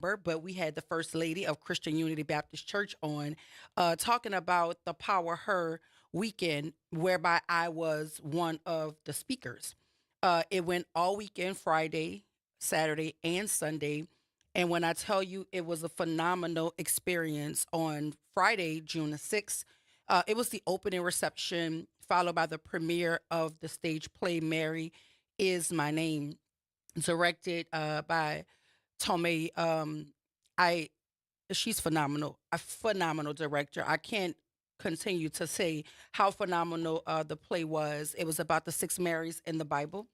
but we had the First Lady of Christian Unity Baptist Church on, talking about the Power Her weekend, whereby I was one of the speakers. It went all weekend, Friday, Saturday, and Sunday. And when I tell you it was a phenomenal experience on Friday, June the 6th, it was the opening reception, followed by the premiere of the stage play Mary Is My Name, directed by Tomei. I She's phenomenal, a phenomenal director. I can't continue to say how phenomenal the play was. It was about the six Marys in the Bible,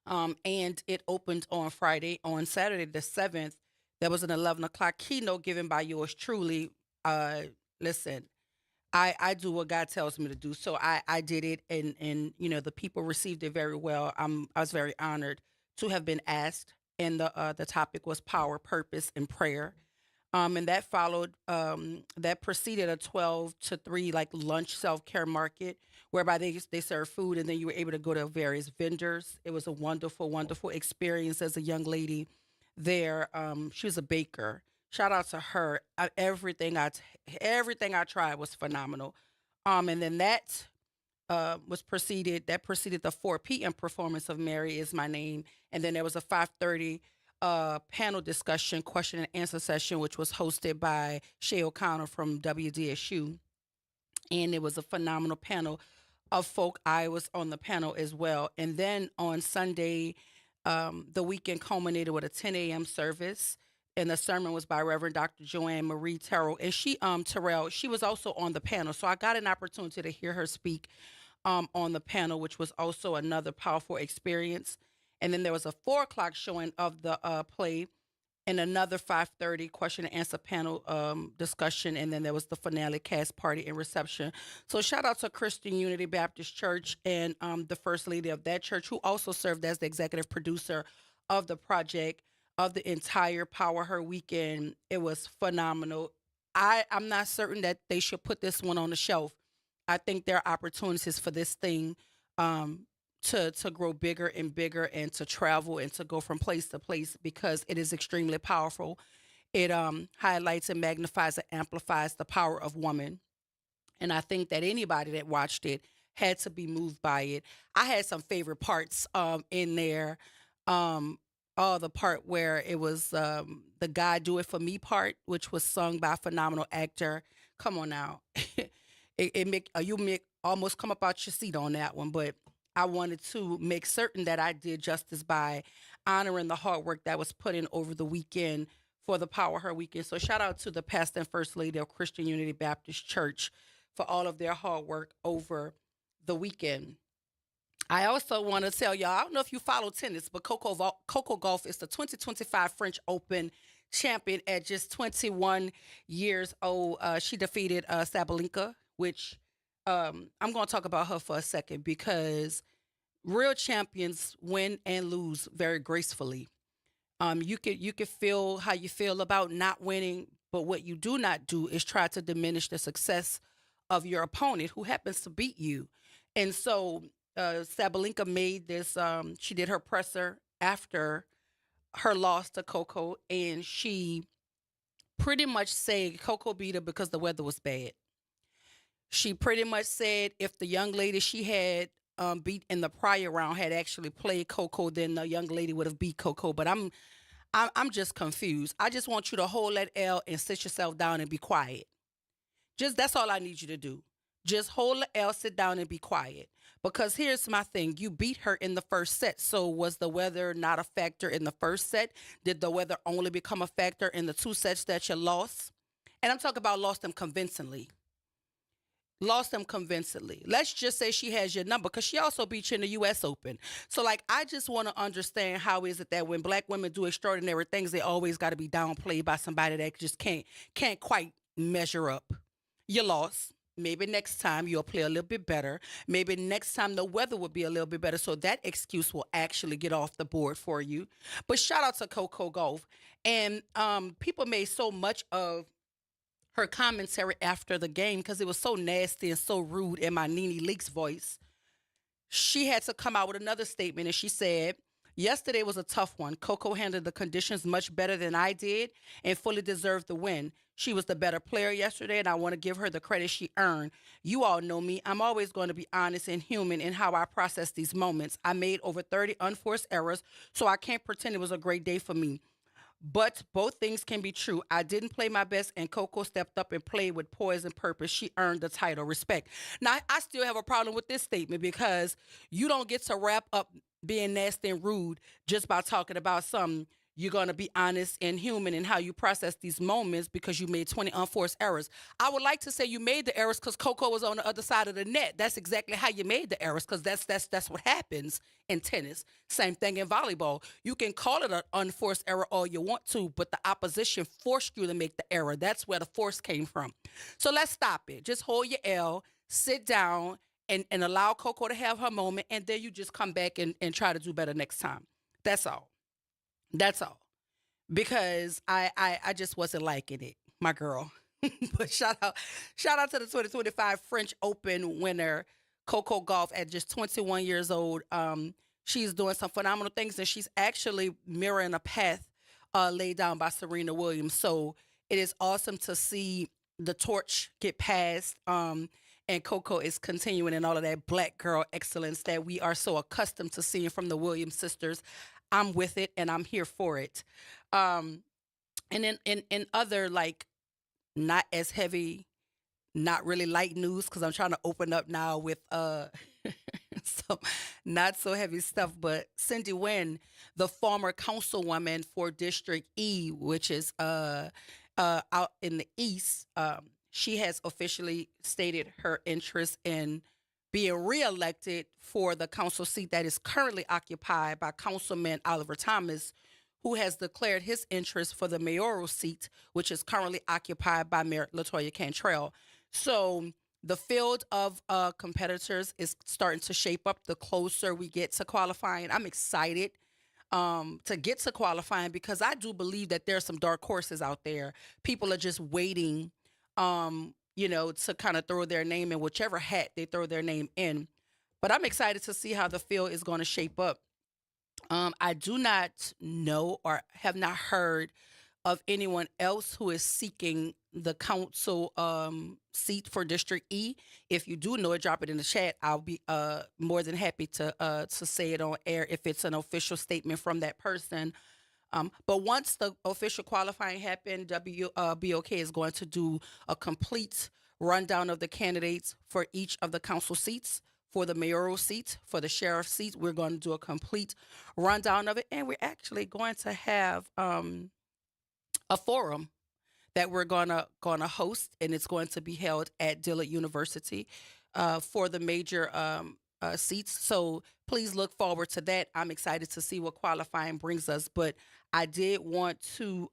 and it opened on Friday. On Saturday the 7th, there was an 11 o'clock keynote given by yours truly. Listen, I do what God tells me to do. So I did it, and the people received it very well. I was very honored to have been asked, and the topic was power, purpose, and prayer. And that followed, that preceded a 12 to 3 like lunch self-care market, whereby they serve food, and then you were able to go to various vendors. It was a wonderful, wonderful experience as a young lady there. She was a baker. Shout out to her. Everything I tried was phenomenal. And then that preceded the 4 p.m. performance of Mary Is My Name. And then there was a 5:30 panel discussion, question and answer session, which was hosted by Shay O'Connor from WDSU. And it was a phenomenal panel of folk. I was on the panel as well. And then on Sunday, the weekend culminated with a 10 a.m. service. And the sermon was by Reverend Dr. Joanne Marie Terrell. And Terrell, she was also on the panel. So I got an opportunity to hear her speak on the panel, which was also another powerful experience. And then there was a 4 o'clock showing of the play, and another 5:30 question and answer panel discussion, and then there was the finale cast party and reception. So shout out to Christian Unity Baptist Church and the first lady of that church, who also served as the executive producer of the project of the entire Power Her weekend. It was phenomenal. I'm not certain that they should put this one on the shelf. I think there are opportunities for this thing um, to grow bigger and bigger, and to travel and to go from place to place, because it is extremely powerful. It highlights and magnifies and amplifies the power of woman. And I think that anybody that watched it had to be moved by it. I had some favorite parts in there. Um, the part where it was the "God Do It For Me" part, which was sung by a phenomenal actor. Come on now. It make you make almost come up out your seat on that one, but I wanted to make certain that I did justice by honoring the hard work that was put in over the weekend for the Power Her weekend. So shout out to the pastor and first lady of Christian Unity Baptist Church for all of their hard work over the weekend. I also want to tell y'all, I don't know if you follow tennis, but Coco Golf is the 2025 French Open champion at just 21 years old. She defeated Sabalenka, which I'm going to talk about her for a second, because real champions win and lose very gracefully. You could feel how you feel about not winning, but what you do not do is try to diminish the success of your opponent who happens to beat you. And so Sabalenka made this. She did her presser after her loss to Coco, and she pretty much said Coco beat her because the weather was bad. She pretty much said if the young lady she had beat in the prior round had actually played Coco, then the young lady would have beat Coco. But I'm just confused. I just want you to hold that L and sit yourself down and be quiet. Just that's all I need you to do. Just hold the L, sit down, and be quiet. Because here's my thing: you beat her in the first set. So was the weather not a factor in the first set? Did the weather only become a factor in the 2 sets that you lost? And I'm talking about lost them convincingly. Lost them convincingly. Let's just say she has your number, because she also beat you in the U.S. Open. So, like, I just want to understand, how is it that when black women do extraordinary things, they always got to be downplayed by somebody that just can't quite measure up? You lost. Maybe next time you'll play a little bit better. Maybe next time the weather will be a little bit better, so that excuse will actually get off the board for you. But shout out to Coco Golf. And people made so much of her commentary after the game because it was so nasty and so rude in my Nene Leakes voice. She had to come out with another statement, and she said, Yesterday was a tough one. Coco handled the conditions much better than I did and fully deserved the win. She was the better player yesterday, and I want to give her the credit she earned. You all know me. I'm always going to be honest and human in how I process these moments. I made over 30 unforced errors, so I can't pretend it was a great day for me. But both things can be true. I didn't play my best, and Coco stepped up and played with poise and purpose. She earned the title. Respect. Now, I still have a problem with this statement because you don't get to wrap up being nasty and rude just by talking about something. You're going to be honest and human in how you process these moments because you made 20 unforced errors. I would like to say you made the errors because Coco was on the other side of the net. That's exactly how you made the errors because that's what happens in tennis. Same thing in volleyball. You can call it an unforced error all you want to, but the opposition forced you to make the error. That's where the force came from. So let's stop it. Just hold your L, sit down, and allow Coco to have her moment, and then you just come back and try to do better next time. That's all. That's all. Because I just wasn't liking it, my girl. But shout out to the 2025 French Open winner, Coco Gauff, at just 21 years old. She's doing some phenomenal things, and she's actually mirroring a path laid down by Serena Williams. So it is awesome to see the torch get passed. And Coco is continuing in all of that black girl excellence that we are so accustomed to seeing from the Williams sisters. I'm with it and I'm here for it. Um, and then in other like not as heavy, not really light news, because I'm trying to open up now with some not so heavy stuff, but Cindy Wynn, the former councilwoman for District E, which is out in the east, she has officially stated her interest in being reelected for the council seat that is currently occupied by Councilman Oliver Thomas, who has declared his interest for the mayoral seat, which is currently occupied by Mayor LaToya Cantrell. So the field of competitors is starting to shape up the closer we get to qualifying. I'm excited to get to qualifying because I do believe that there are some dark horses out there. People are just waiting, to kind of throw their name in whichever hat they throw their name in. But I'm excited to see how the field is going to shape up. I do not know or have not heard of anyone else who is seeking the council seat for District E. If you do know it, drop it in the chat. I'll be more than happy to say it on air if it's an official statement from that person. But once the official qualifying happened, BOK is going to do a complete rundown of the candidates for each of the council seats. For the mayoral seat, for the sheriff seat, we're going to do a complete rundown of it, and we're actually going to have a forum that we're gonna host, and it's going to be held at Dillard University for the major seats. So please look forward to that. I'm excited to see what qualifying brings us, but I did want to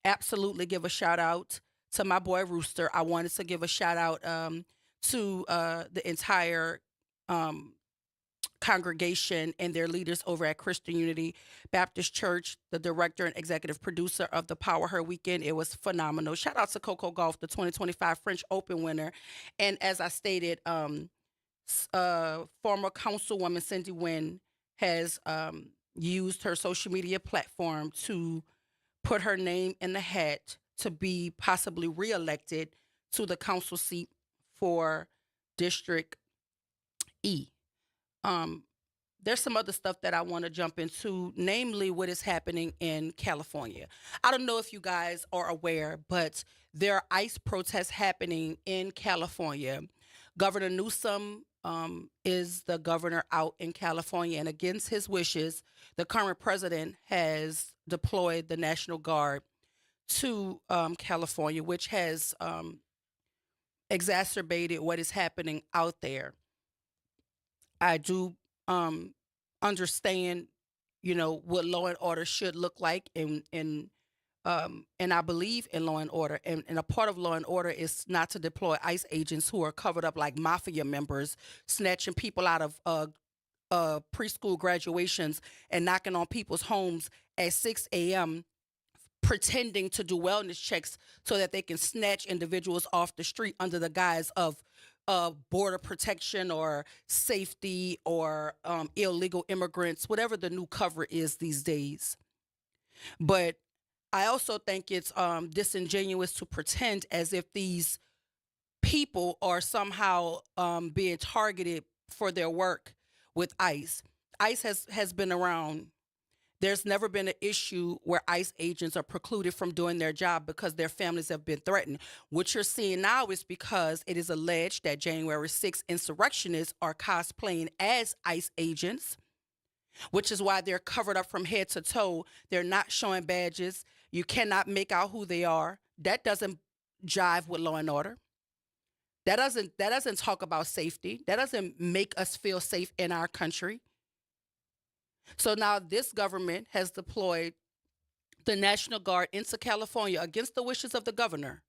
absolutely give a shout out to my boy Rooster. I wanted to give a shout out to the entire um, congregation and their leaders over at Christian Unity Baptist Church, the director and executive producer of the Power Her Weekend. It was phenomenal. Shout out to Coco Gauff, the 2025 French Open winner. And as I stated, former councilwoman Cindy Wynn has used her social media platform to put her name in the hat to be possibly reelected to the council seat for District E. There's some other stuff that I want to jump into, namely what is happening in California. I don't know if you guys are aware, but there are ICE protests happening in California. Governor Newsom is the governor out in California, and against his wishes, the current president has deployed the National Guard to California, which has exacerbated what is happening out there. I do understand, what law and order should look like, and I believe in law and order. And a part of law and order is not to deploy ICE agents who are covered up like mafia members, snatching people out of preschool graduations and knocking on people's homes at 6 a.m. pretending to do wellness checks so that they can snatch individuals off the street under the guise of border protection or safety or illegal immigrants, whatever the new cover is these days. But I also think it's disingenuous to pretend as if these people are somehow being targeted for their work with ICE. ICE has been around. There's never been an issue where ICE agents are precluded from doing their job because their families have been threatened. What you're seeing now is because it is alleged that January 6th insurrectionists are cosplaying as ICE agents, which is why they're covered up from head to toe. They're not showing badges. You cannot make out who they are. That doesn't jive with law and order. That doesn't talk about safety. That doesn't make us feel safe in our country. So now this government has deployed the National Guard into California against the wishes of the governor.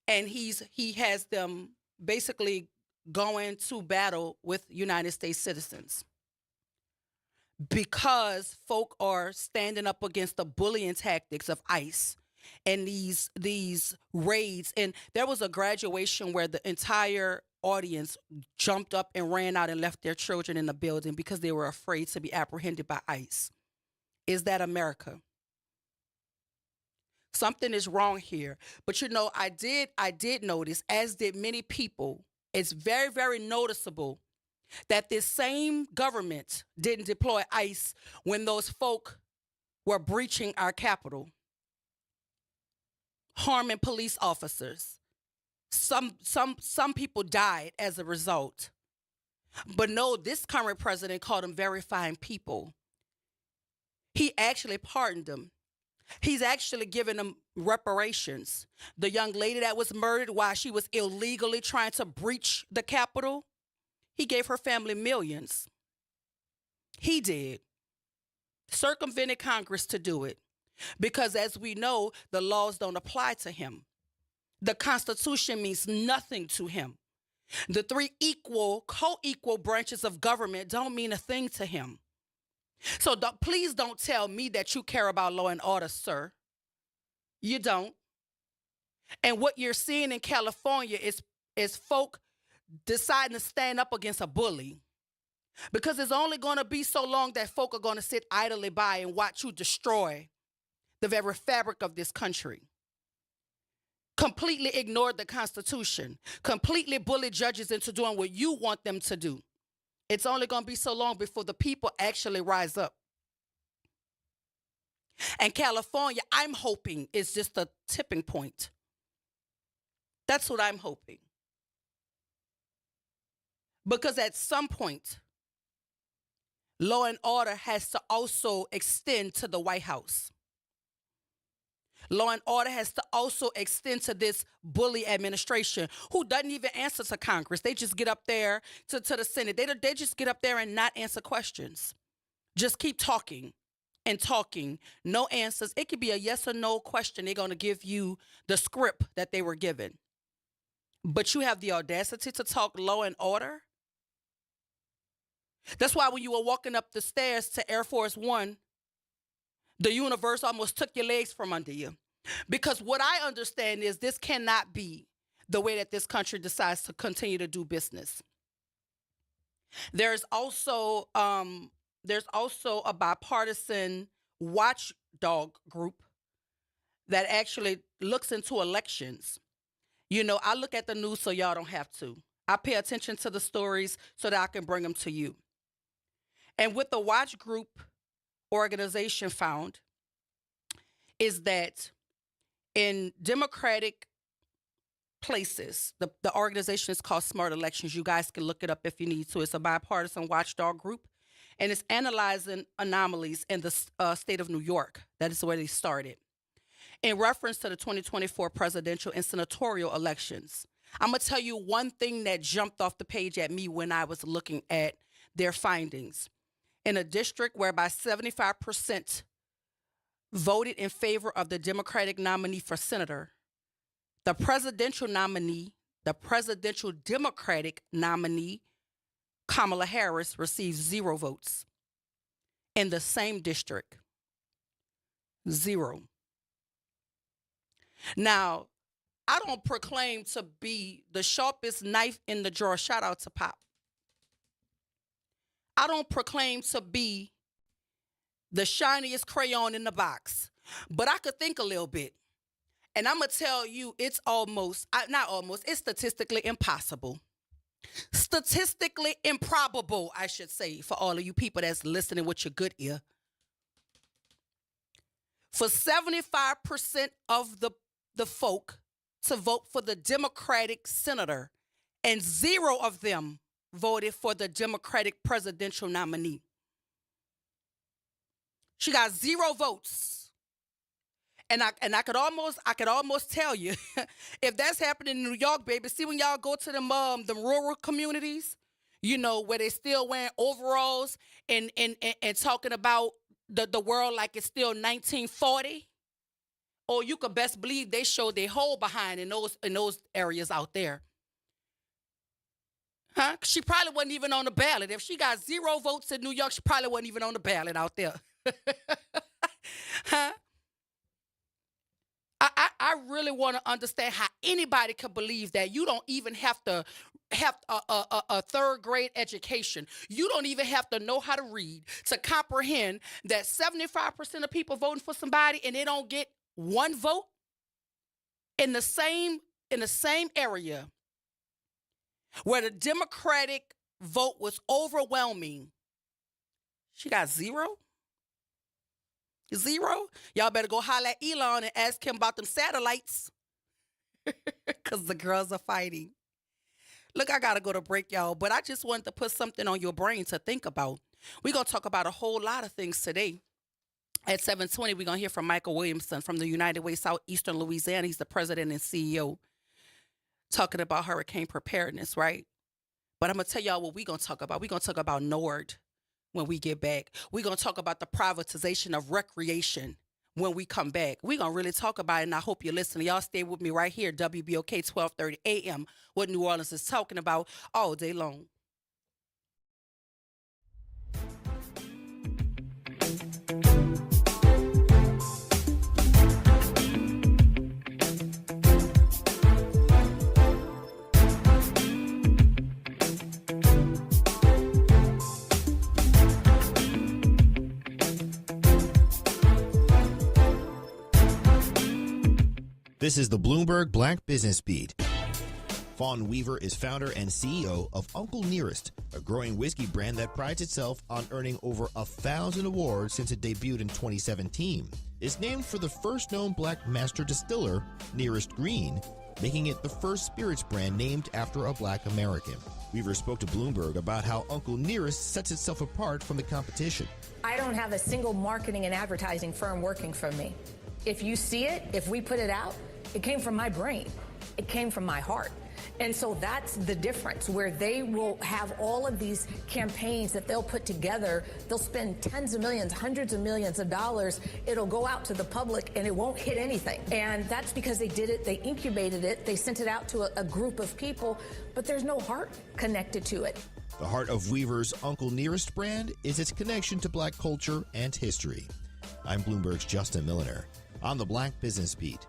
And he has them basically going to battle with United States citizens because folk are standing up against the bullying tactics of ICE and these raids. And there was a graduation where the entire audience jumped up and ran out and left their children in the building because they were afraid to be apprehended by ICE. Is that America? Something is wrong here. But you know, I did notice, as did many people, it's very, very noticeable that this same government didn't deploy ICE when those folk were breaching our Capitol, harming police officers. Some people died as a result. But no, this current president called them very fine people. He actually pardoned them. He's actually given them reparations. The young lady that was murdered while she was illegally trying to breach the Capitol, he gave her family millions. He did. Circumvented Congress to do it. Because as we know, the laws don't apply to him. The Constitution means nothing to him. The three co-equal branches of government don't mean a thing to him. So please don't tell me that you care about law and order, sir. You don't. And what you're seeing in California is folk deciding to stand up against a bully. Because it's only going to be so long that folk are going to sit idly by and watch you destroy the very fabric of this country. Completely ignored the Constitution, completely bullied judges into doing what you want them to do. It's only going to be so long before the people actually rise up. And California, I'm hoping, is just a tipping point. That's what I'm hoping. Because at some point, law and order has to also extend to the White House. Law and order has to also extend to this bully administration who doesn't even answer to Congress. They just get up there to the Senate. They just get up there and not answer questions. Just keep talking and talking. No answers. It could be a yes or no question. They're going to give you the script that they were given. But you have the audacity to talk law and order? That's why when you were walking up the stairs to Air Force One, the universe almost took your legs from under you. Because what I understand is this cannot be the way that this country decides to continue to do business. There's also a bipartisan watchdog group that actually looks into elections. You know, I look at the news so y'all don't have to. I pay attention to the stories so that I can bring them to you. And what the watch group organization found is that in Democratic places, the organization is called Smart Elections. You guys can look it up if you need to. It's a bipartisan watchdog group, and it's analyzing anomalies in the state of New York. That is where they started. In reference to the 2024 presidential and senatorial elections, I'm going to tell you one thing that jumped off the page at me when I was looking at their findings. In a district whereby 75% voted in favor of the Democratic nominee for senator, the presidential Democratic nominee, Kamala Harris, received 0 votes. In the same district, 0. Now, I don't proclaim to be the sharpest knife in the drawer. Shout out to Pop. I don't proclaim to be the shiniest crayon in the box, but I could think a little bit. And I'm going to tell you, it's it's statistically impossible. Statistically improbable, I should say, for all of you people that's listening with your good ear. For 75% of the folk to vote for the Democratic senator, and 0 of them voted for the Democratic presidential nominee. She got 0 votes. And I could almost tell you, if that's happening in New York, baby, see when y'all go to them rural communities, you know, where they still wearing overalls and talking about the world like it's still 1940. Or you could best believe they showed their whole behind in those areas out there. Huh? She probably wasn't even on the ballot. If she got 0 votes in New York, she probably wasn't even on the ballot out there. Huh? I really want to understand how anybody could believe that you don't even have to have a 3rd grade education. You don't even have to know how to read to comprehend that 75% of people voting for somebody and they don't get 1 vote in the same area where the Democratic vote was overwhelming. She got 0? 0? Y'all better go holler at Elon and ask him about them satellites. Because the girls are fighting. Look, I got to go to break, y'all. But I just wanted to put something on your brain to think about. We're going to talk about a whole lot of things today. At 7:20, we're going to hear from Michael Williamson from the United Way Southeastern Louisiana. He's the president and CEO. Talking about hurricane preparedness, right? But I'm going to tell y'all what we're going to talk about. We're going to talk about NORD. When we get back, we're going to talk about the privatization of recreation when we come back. We're going to really talk about it, and I hope you're listening. Y'all stay with me right here, WBOK 1230 AM, what New Orleans is talking about all day long. This is the Bloomberg Black Business Beat. Fawn Weaver is founder and CEO of Uncle Nearest, a growing whiskey brand that prides itself on earning over 1,000 awards since it debuted in 2017. It's named for the first known black master distiller, Nearest Green, making it the first spirits brand named after a black American. Weaver spoke to Bloomberg about how Uncle Nearest sets itself apart from the competition. I don't have a single marketing and advertising firm working for me. If you see it, if we put it out, it came from my brain. It came from my heart. And so that's the difference, where they will have all of these campaigns that they'll put together. They'll spend tens of millions, hundreds of millions of dollars. It'll go out to the public and it won't hit anything. And that's because they did it. They incubated it. They sent it out to a group of people, but there's no heart connected to it. The heart of Weaver's Uncle Nearest brand is its connection to black culture and history. I'm Bloomberg's Justin Milliner on the Black Business Beat.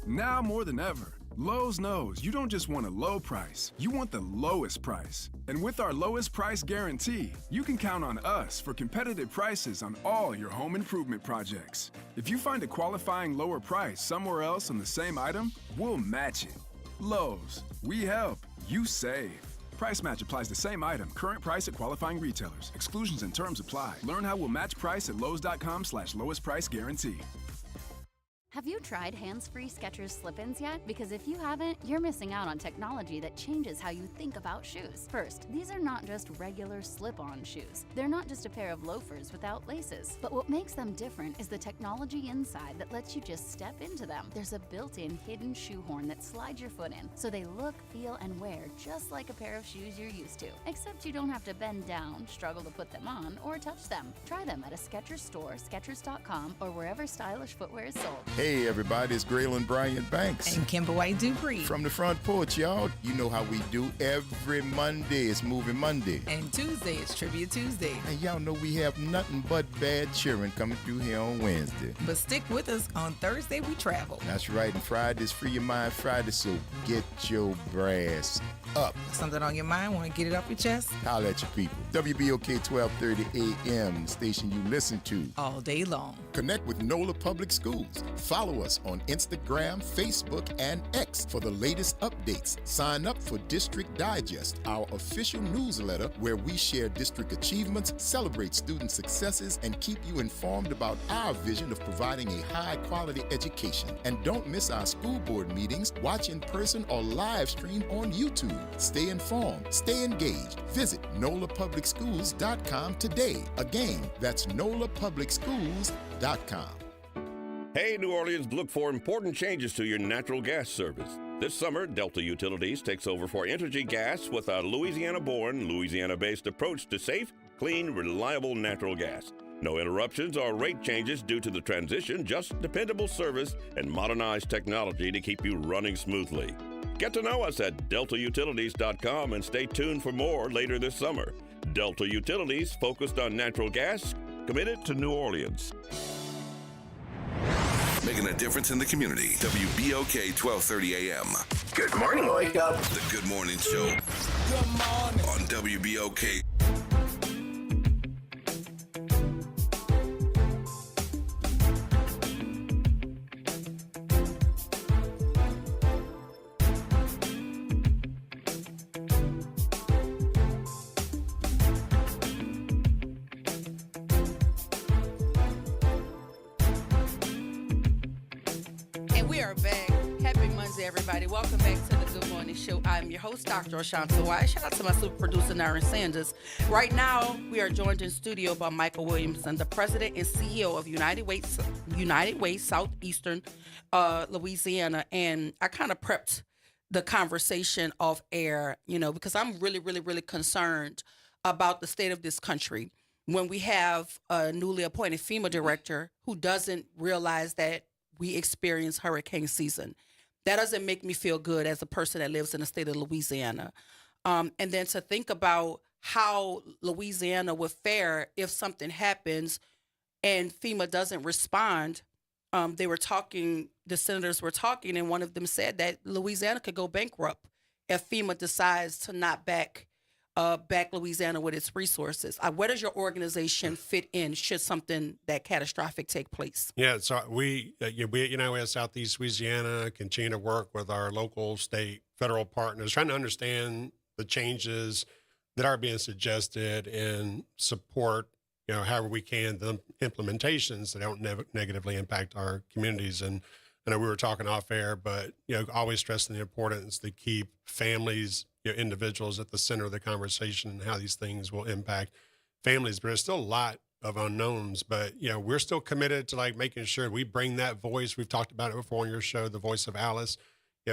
Now more than ever, Lowe's knows you don't just want a low price, you want the lowest price. And with our lowest price guarantee, you can count on us for competitive prices on all your home improvement projects. If you find a qualifying lower price somewhere else on the same item, we'll match it. Lowe's, we help, you save. Price match applies the same item. Current price at qualifying retailers. Exclusions and terms apply. Learn how we'll match price at lowes.com/lowest price guarantee. Have you tried hands-free Skechers slip-ins yet? Because if you haven't, you're missing out on technology that changes how you think about shoes. First, these are not just regular slip-on shoes. They're not just a pair of loafers without laces. But what makes them different is the technology inside that lets you just step into them. There's a built-in hidden shoehorn that slides your foot in, so they look, feel, and wear just like a pair of shoes you're used to. Except you don't have to bend down, struggle to put them on, or touch them. Try them at a Skechers store, Skechers.com, or wherever stylish footwear is sold. Hey everybody, it's Graylin Bryant Banks. And Kimber White Dupree. From the front porch, y'all. You know how we do every Monday. It's Movie Monday. And Tuesday is Trivia Tuesday. And y'all know we have nothing but bad cheering coming through here on Wednesday. But stick with us. On Thursday, we travel. That's right. And Friday's Free Your Mind Friday, so get your brass up. Something on your mind? Want to get it off your chest? Holla at your people. WBOK 1230 AM, the station you listen to all day long. Connect with NOLA Public Schools. Follow us on Instagram, Facebook, and X for the latest updates. Sign up for District Digest, our official newsletter where we share district achievements, celebrate student successes, and keep you informed about our vision of providing a high-quality education. And don't miss our school board meetings. Watch in person or live stream on YouTube. Stay informed. Stay engaged. Visit NOLAPublicSchools.com today. Again, that's NOLAPublicSchools.com. Hey, New Orleans, look for important changes to your natural gas service. This summer, Delta Utilities takes over for Entergy Gas with a Louisiana-born, Louisiana-based approach to safe, clean, reliable natural gas. No interruptions or rate changes due to the transition, just dependable service and modernized technology to keep you running smoothly. Get to know us at deltautilities.com and stay tuned for more later this summer. Delta Utilities, focused on natural gas, committed to New Orleans. Making a difference in the community. WBOK 1230 AM. Good morning. Wake up. The Good Morning Show. Good morning. On WBOK. Everybody, welcome back to the Good Morning Show. I'm your host, Dr. Ashanta White. Shout out to my super producer, Naren Sanders. Right now, we are joined in studio by Michael Williamson, the president and CEO of United Way Southeastern Louisiana. And I kind of prepped the conversation off air, because I'm really, really, really concerned about the state of this country when we have a newly appointed FEMA director who doesn't realize that we experience hurricane season. That doesn't make me feel good as a person that lives in the state of Louisiana. And then to think about how Louisiana would fare if something happens and FEMA doesn't respond. The senators were talking, and one of them said that Louisiana could go bankrupt if FEMA decides to not back Louisiana with its resources. Where does your organization fit in should something that catastrophic take place? Yeah, so we as Southeast Louisiana continue to work with our local, state, federal partners, trying to understand the changes that are being suggested and support, however we can, the implementations that don't negatively impact our communities. And I know we were talking off air, but, always stressing the importance to keep families, individuals at the center of the conversation and how these things will impact families. But there's still a lot of unknowns, but, we're still committed to making sure we bring that voice. We've talked about it before on your show, the voice of Alice.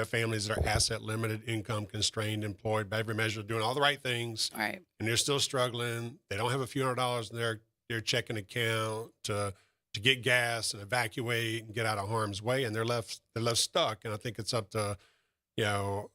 Families that are asset limited, income constrained, employed by every measure, doing all the right things. Right. And they're still struggling. They don't have a few $100s in their checking account to get gas and evacuate and get out of harm's way. And they're left stuck. And I think it's up to,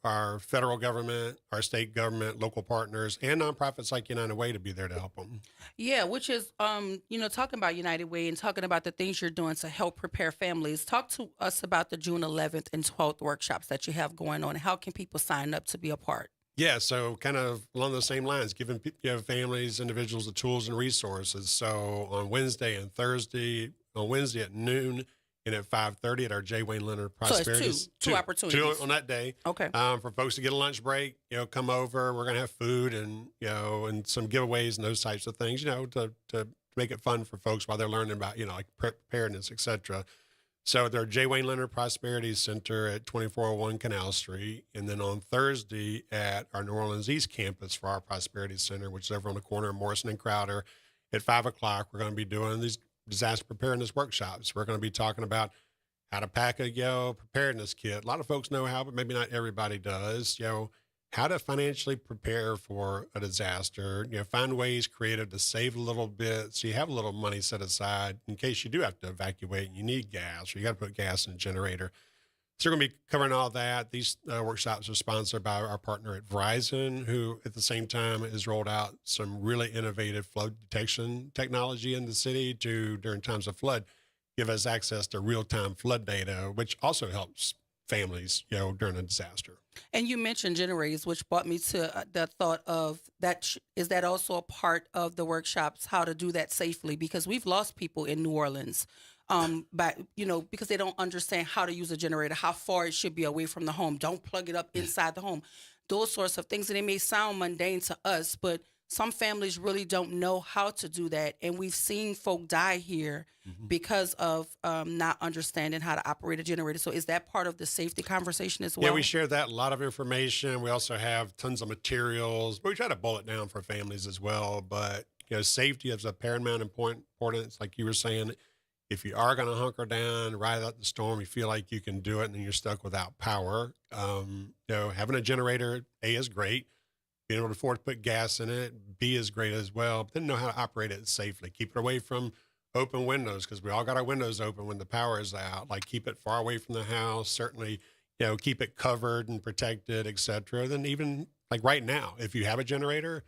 our federal government, our state government, local partners, and nonprofits like United Way to be there to help them. Yeah, which is, talking about United Way and talking about the things you're doing to help prepare families. Talk to us about the June 11th and 12th workshops that you have going on. How can people sign up to be a part? Yeah, so kind of along those same lines, giving families, individuals the tools and resources. So on Wednesday and Thursday, on Wednesday at noon, and at 5:30 at our J. Wayne Leonard Prosperity. So it's two opportunities. Two on that day. Okay. For folks to get a lunch break, come over. We're going to have food and, and some giveaways and those types of things, to make it fun for folks while they're learning about, preparedness, et cetera. So at our J. Wayne Leonard Prosperity Center at 2401 Canal Street. And then on Thursday at our New Orleans East campus for our Prosperity Center, which is over on the corner of Morrison and Crowder at 5 o'clock. We're going to be doing these disaster preparedness workshops. We're going to be talking about how to pack a preparedness kit. A lot of folks know how, but maybe not everybody does. how to financially prepare for a disaster, find ways creative to save a little bit so you have a little money set aside in case you do have to evacuate and you need gas or you got to put gas in a generator. So we're going to be covering all that. These workshops are sponsored by our partner at Verizon, who at the same time has rolled out some really innovative flood detection technology in the city to, during times of flood, give us access to real-time flood data, which also helps families, during a disaster. And you mentioned generators, which brought me to the thought of that. Is that also a part of the workshops, how to do that safely? Because we've lost people in New Orleans, because they don't understand how to use a generator, how far it should be away from the home. Don't plug it up inside the home. Those sorts of things. And it may sound mundane to us, but some families really don't know how to do that. And we've seen folk die here because of not understanding how to operate a generator. So is that part of the safety conversation as well? Yeah, we share that, a lot of information. We also have tons of materials, but we try to boil it down for families as well. But, safety is of paramount importance. Like you were saying, if you are going to hunker down, ride out the storm, you feel like you can do it, and then you're stuck without power. Having a generator, A, is great. Being able to afford to put gas in it, B, is great as well. But then know how to operate it safely. Keep it away from open windows, because we all got our windows open when the power is out. Like, keep it far away from the house. Certainly, keep it covered and protected, et cetera. Then even like right now, if you have a generator,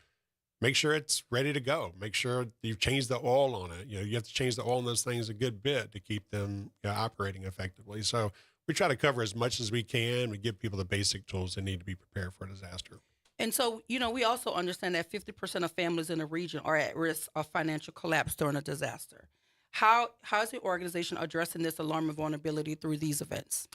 make sure it's ready to go. Make sure you've changed the oil on it. You have to change the oil on those things a good bit to keep them operating effectively. So we try to cover as much as we can. We give people the basic tools they need to be prepared for a disaster. And so, we also understand that 50% of families in the region are at risk of financial collapse during a disaster. How is the organization addressing this alarming vulnerability through these events?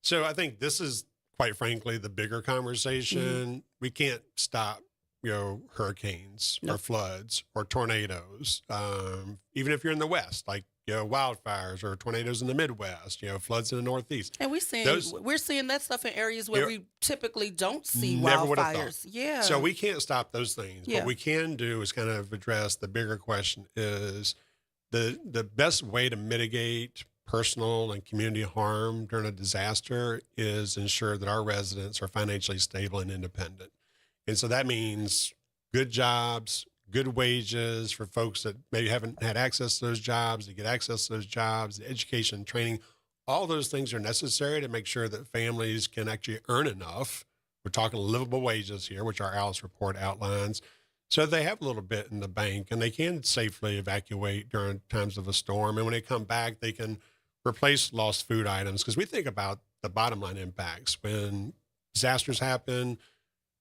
So I think this is, quite frankly, the bigger conversation. We can't stop hurricanes or floods or tornadoes. Even if you're in the West, like, wildfires or tornadoes in the Midwest, floods in the Northeast. And we're seeing that stuff in areas where we typically don't see never wildfires. Yeah. So we can't stop those things. Yeah. What we can do is kind of address the bigger question is the best way to mitigate personal and community harm during a disaster is ensure that our residents are financially stable and independent. And so that means good jobs, good wages for folks that maybe haven't had access to those jobs, to get access to those jobs, education, training. All those things are necessary to make sure that families can actually earn enough. We're talking livable wages here, which our ALICE report outlines, so they have a little bit in the bank and they can safely evacuate during times of a storm. And when they come back, they can replace lost food items, because we think about the bottom line impacts. When disasters happen,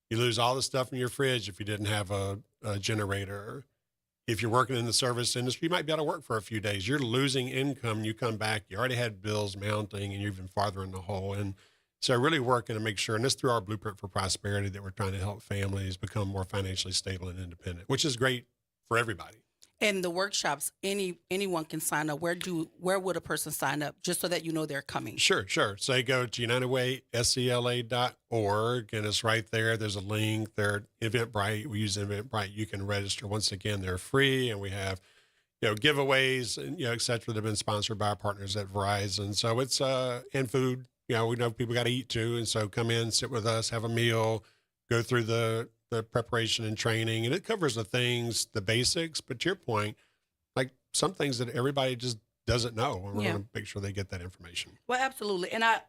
you lose all the stuff in your fridge if you didn't have a generator. If you're working in the service industry, you might be able to work for a few days. You're losing income. You come back, you already had bills mounting, and you're even farther in the hole. And so really working to make sure, and this through our Blueprint for Prosperity, that we're trying to help families become more financially stable and independent, which is great for everybody. And the workshops, anyone can sign up. Where would a person sign up, just so that they're coming? Sure. So you go to UnitedWaySCLA.org, and it's right there. There's a link there. Eventbrite, we use Eventbrite. You can register. Once again, they're free, and we have giveaways and et cetera that have been sponsored by our partners at Verizon. So it's and food. We know people got to eat too, and so come in, sit with us, have a meal, go through the preparation and training, and it covers the basics. But to your point, like some things that everybody just doesn't know, and we're going to make sure they get that information. Well, absolutely. And I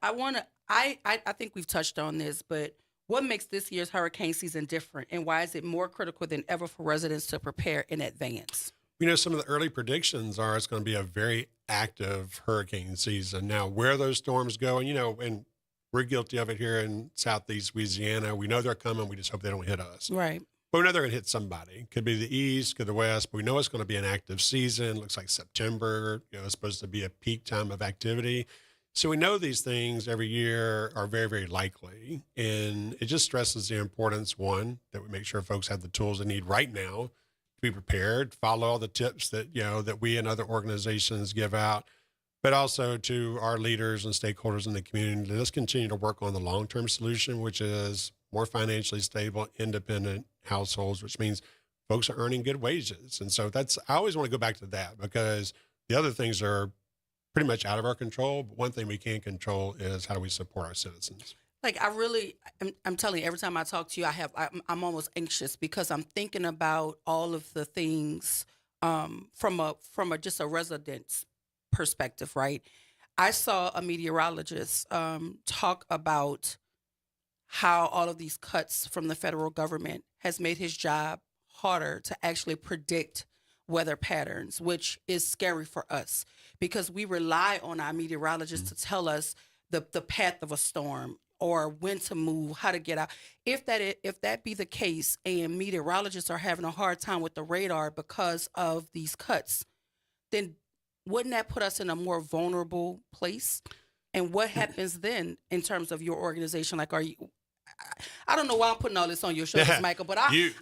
think we've touched on this, but what makes this year's hurricane season different, and why is it more critical than ever for residents to prepare in advance? Some of the early predictions are it's going to be a very active hurricane season. Now, where those storms go, and we're guilty of it here in Southeast Louisiana. We know they're coming. We just hope they don't hit us. Right. But we know they're going to hit somebody. Could be the East, could be the West. But we know it's going to be an active season. Looks like September, it's supposed to be a peak time of activity. So we know these things every year are very, very likely. And it just stresses the importance, one, that we make sure folks have the tools they need right now to be prepared, follow all the tips that, that we and other organizations give out, but also to our leaders and stakeholders in the community. Let's continue to work on the long-term solution, which is more financially stable, independent households, which means folks are earning good wages. And so I always want to go back to that, because the other things are pretty much out of our control. But one thing we can control is how do we support our citizens. Like I'm telling you, every time I talk to you, I'm almost anxious because I'm thinking about all of the things from a just a resident's perspective, right? I saw a meteorologist talk about how all of these cuts from the federal government has made his job harder to actually predict weather patterns, which is scary for us because we rely on our meteorologists to tell us the path of a storm or when to move, how to get out. If that be the case and meteorologists are having a hard time with the radar because of these cuts, then wouldn't that put us in a more vulnerable place? And what happens then in terms of your organization? Like, I don't know why I'm putting all this on your shoulders, Michael, but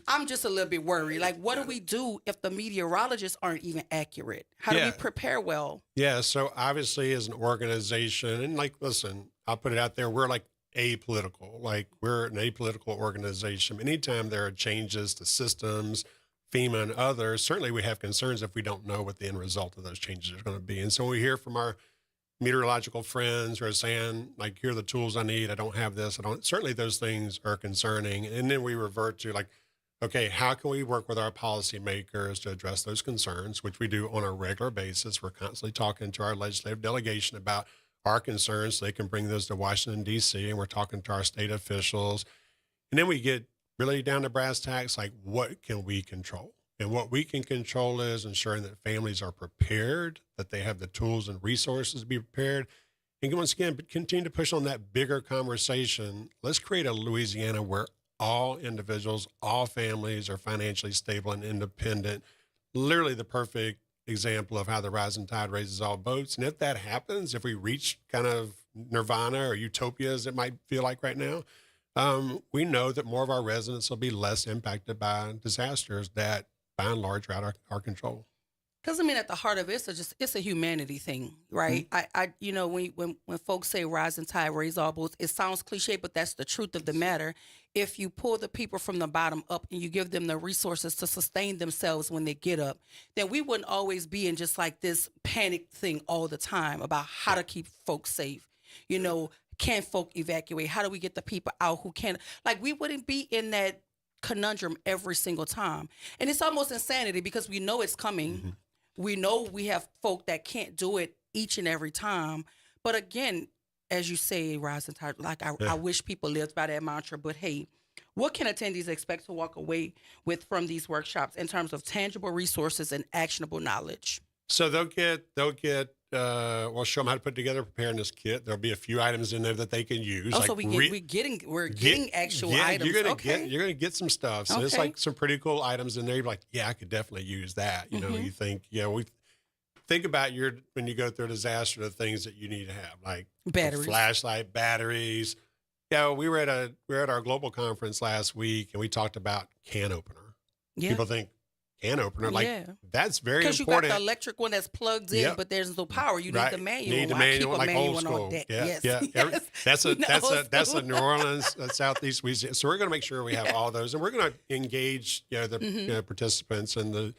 I'm just a little bit worried. Like, what do we do if the meteorologists aren't even accurate? How do we prepare well? Yeah, so obviously as an organization, and like, listen, I'll put it out there, we're like apolitical. Like, we're an apolitical organization. Anytime there are changes to systems, FEMA and others, certainly we have concerns if we don't know what the end result of those changes are going to be. And so we hear from our meteorological friends who are saying, like, here are the tools I need. I don't have this. Certainly those things are concerning. And then we revert to like, okay, how can we work with our policymakers to address those concerns, which we do on a regular basis. We're constantly talking to our legislative delegation about our concerns so they can bring those to Washington, D.C., and we're talking to our state officials. And then we get really down to brass tacks, like, what can we control? And what we can control is ensuring that families are prepared, that they have the tools and resources to be prepared. And once again, continue to push on that bigger conversation. Let's create a Louisiana where all individuals, all families are financially stable and independent. Literally the perfect example of how the rising tide raises all boats. And if that happens, if we reach kind of nirvana or utopia, as it might feel like right now, we know that more of our residents will be less impacted by disasters that by and large are out of our control. Because I mean, at the heart of it, it's a humanity thing, right? Mm-hmm. When folks say rising tide raise all boats, it sounds cliche, but that's the truth of the matter. If you pull the people from the bottom up and you give them the resources to sustain themselves when they get up, then we wouldn't always be in just like this panic thing all the time about how to keep folks safe. Can folk evacuate? How do we get the people out who can? Like, we wouldn't be in that conundrum every single time. And it's almost insanity because we know it's coming. Mm-hmm. We know we have folk that can't do it each and every time. But again, as you say, rising tide, like I wish people lived by that mantra. But hey, what can attendees expect to walk away with from these workshops in terms of tangible resources and actionable knowledge? So they'll get we'll show them how to put together a preparedness kit. There'll be a few items in there that they can use. Oh, so we're getting actual items. You're gonna get some stuff. So there's like some pretty cool items in there. You're like, yeah, I could definitely use that. You know, you think, we think about when you go through a disaster, the things that you need to have, like batteries, flashlight, batteries. Yeah, we were at our global conference last week and we talked about can opener. Yeah. People think can opener, that's very important. Because you got the electric one that's plugged in, but there's no power. You need the manual. Need the manual, like old school. On deck. Yeah. That's a New Orleans, Southeast Louisiana. So we're going to make sure we have all those, and we're going to engage the participants in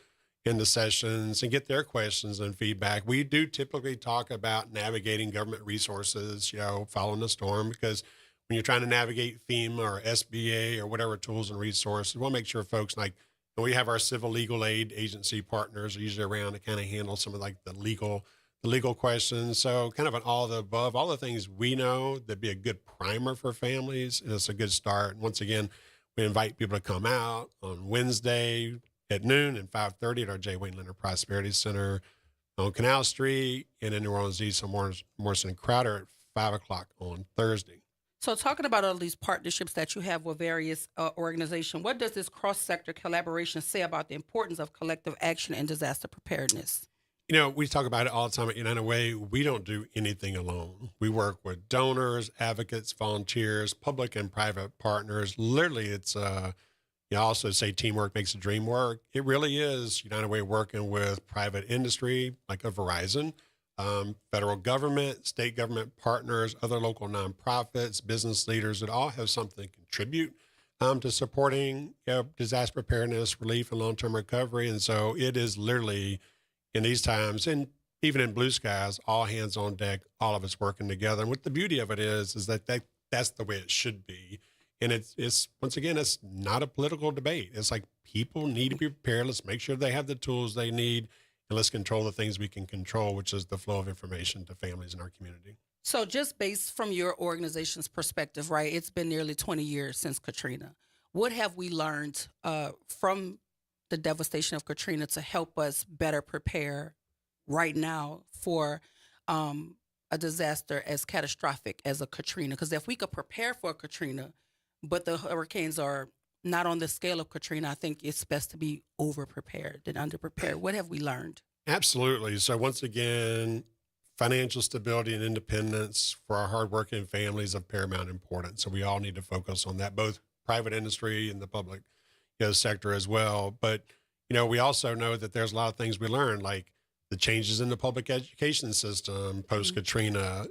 the sessions and get their questions and feedback. We do typically talk about navigating government resources, following the storm, because when you're trying to navigate FEMA or SBA or whatever tools and resources, we'll make sure folks we have our civil legal aid agency partners are usually around to kind of handle some of like the legal questions. So kind of an all of the above, all the things we know that'd be a good primer for families. And it's a good start. And once again, we invite people to come out on Wednesday at noon and 5:30 at our J. Wayne Leonard Prosperity Center on Canal Street, and in New Orleans East on Morrison and Crowder at 5 o'clock on Thursday. So talking about all these partnerships that you have with various organizations, what does this cross-sector collaboration say about the importance of collective action and disaster preparedness? We talk about it all the time at United Way. We don't do anything alone. We work with donors, advocates, volunteers, public and private partners. Literally, it's you also say teamwork makes the dream work. It really is United Way working with private industry like a Verizon, federal government, state government partners, other local nonprofits, business leaders that all have something to contribute to supporting disaster preparedness, relief, and long-term recovery. And so it is literally in these times, and even in blue skies, all hands on deck, all of us working together. And what the beauty of it is that that's the way it should be. And it's once again, it's not a political debate. It's like people need to be prepared. Let's make sure they have the tools they need, and let's control the things we can control, which is the flow of information to families in our community. So just based from your organization's perspective, right, it's been nearly 20 years since Katrina. What have we learned from the devastation of Katrina to help us better prepare right now for a disaster as catastrophic as a Katrina? Because if we could prepare for a Katrina, but the hurricanes are not on the scale of Katrina, I think it's best to be over-prepared than under-prepared. What have we learned? Absolutely. So once again, financial stability and independence for our hardworking families of paramount importance. So we all need to focus on that, both private industry and the public sector as well. But, we also know that there's a lot of things we learned, like the changes in the public education system post-Katrina.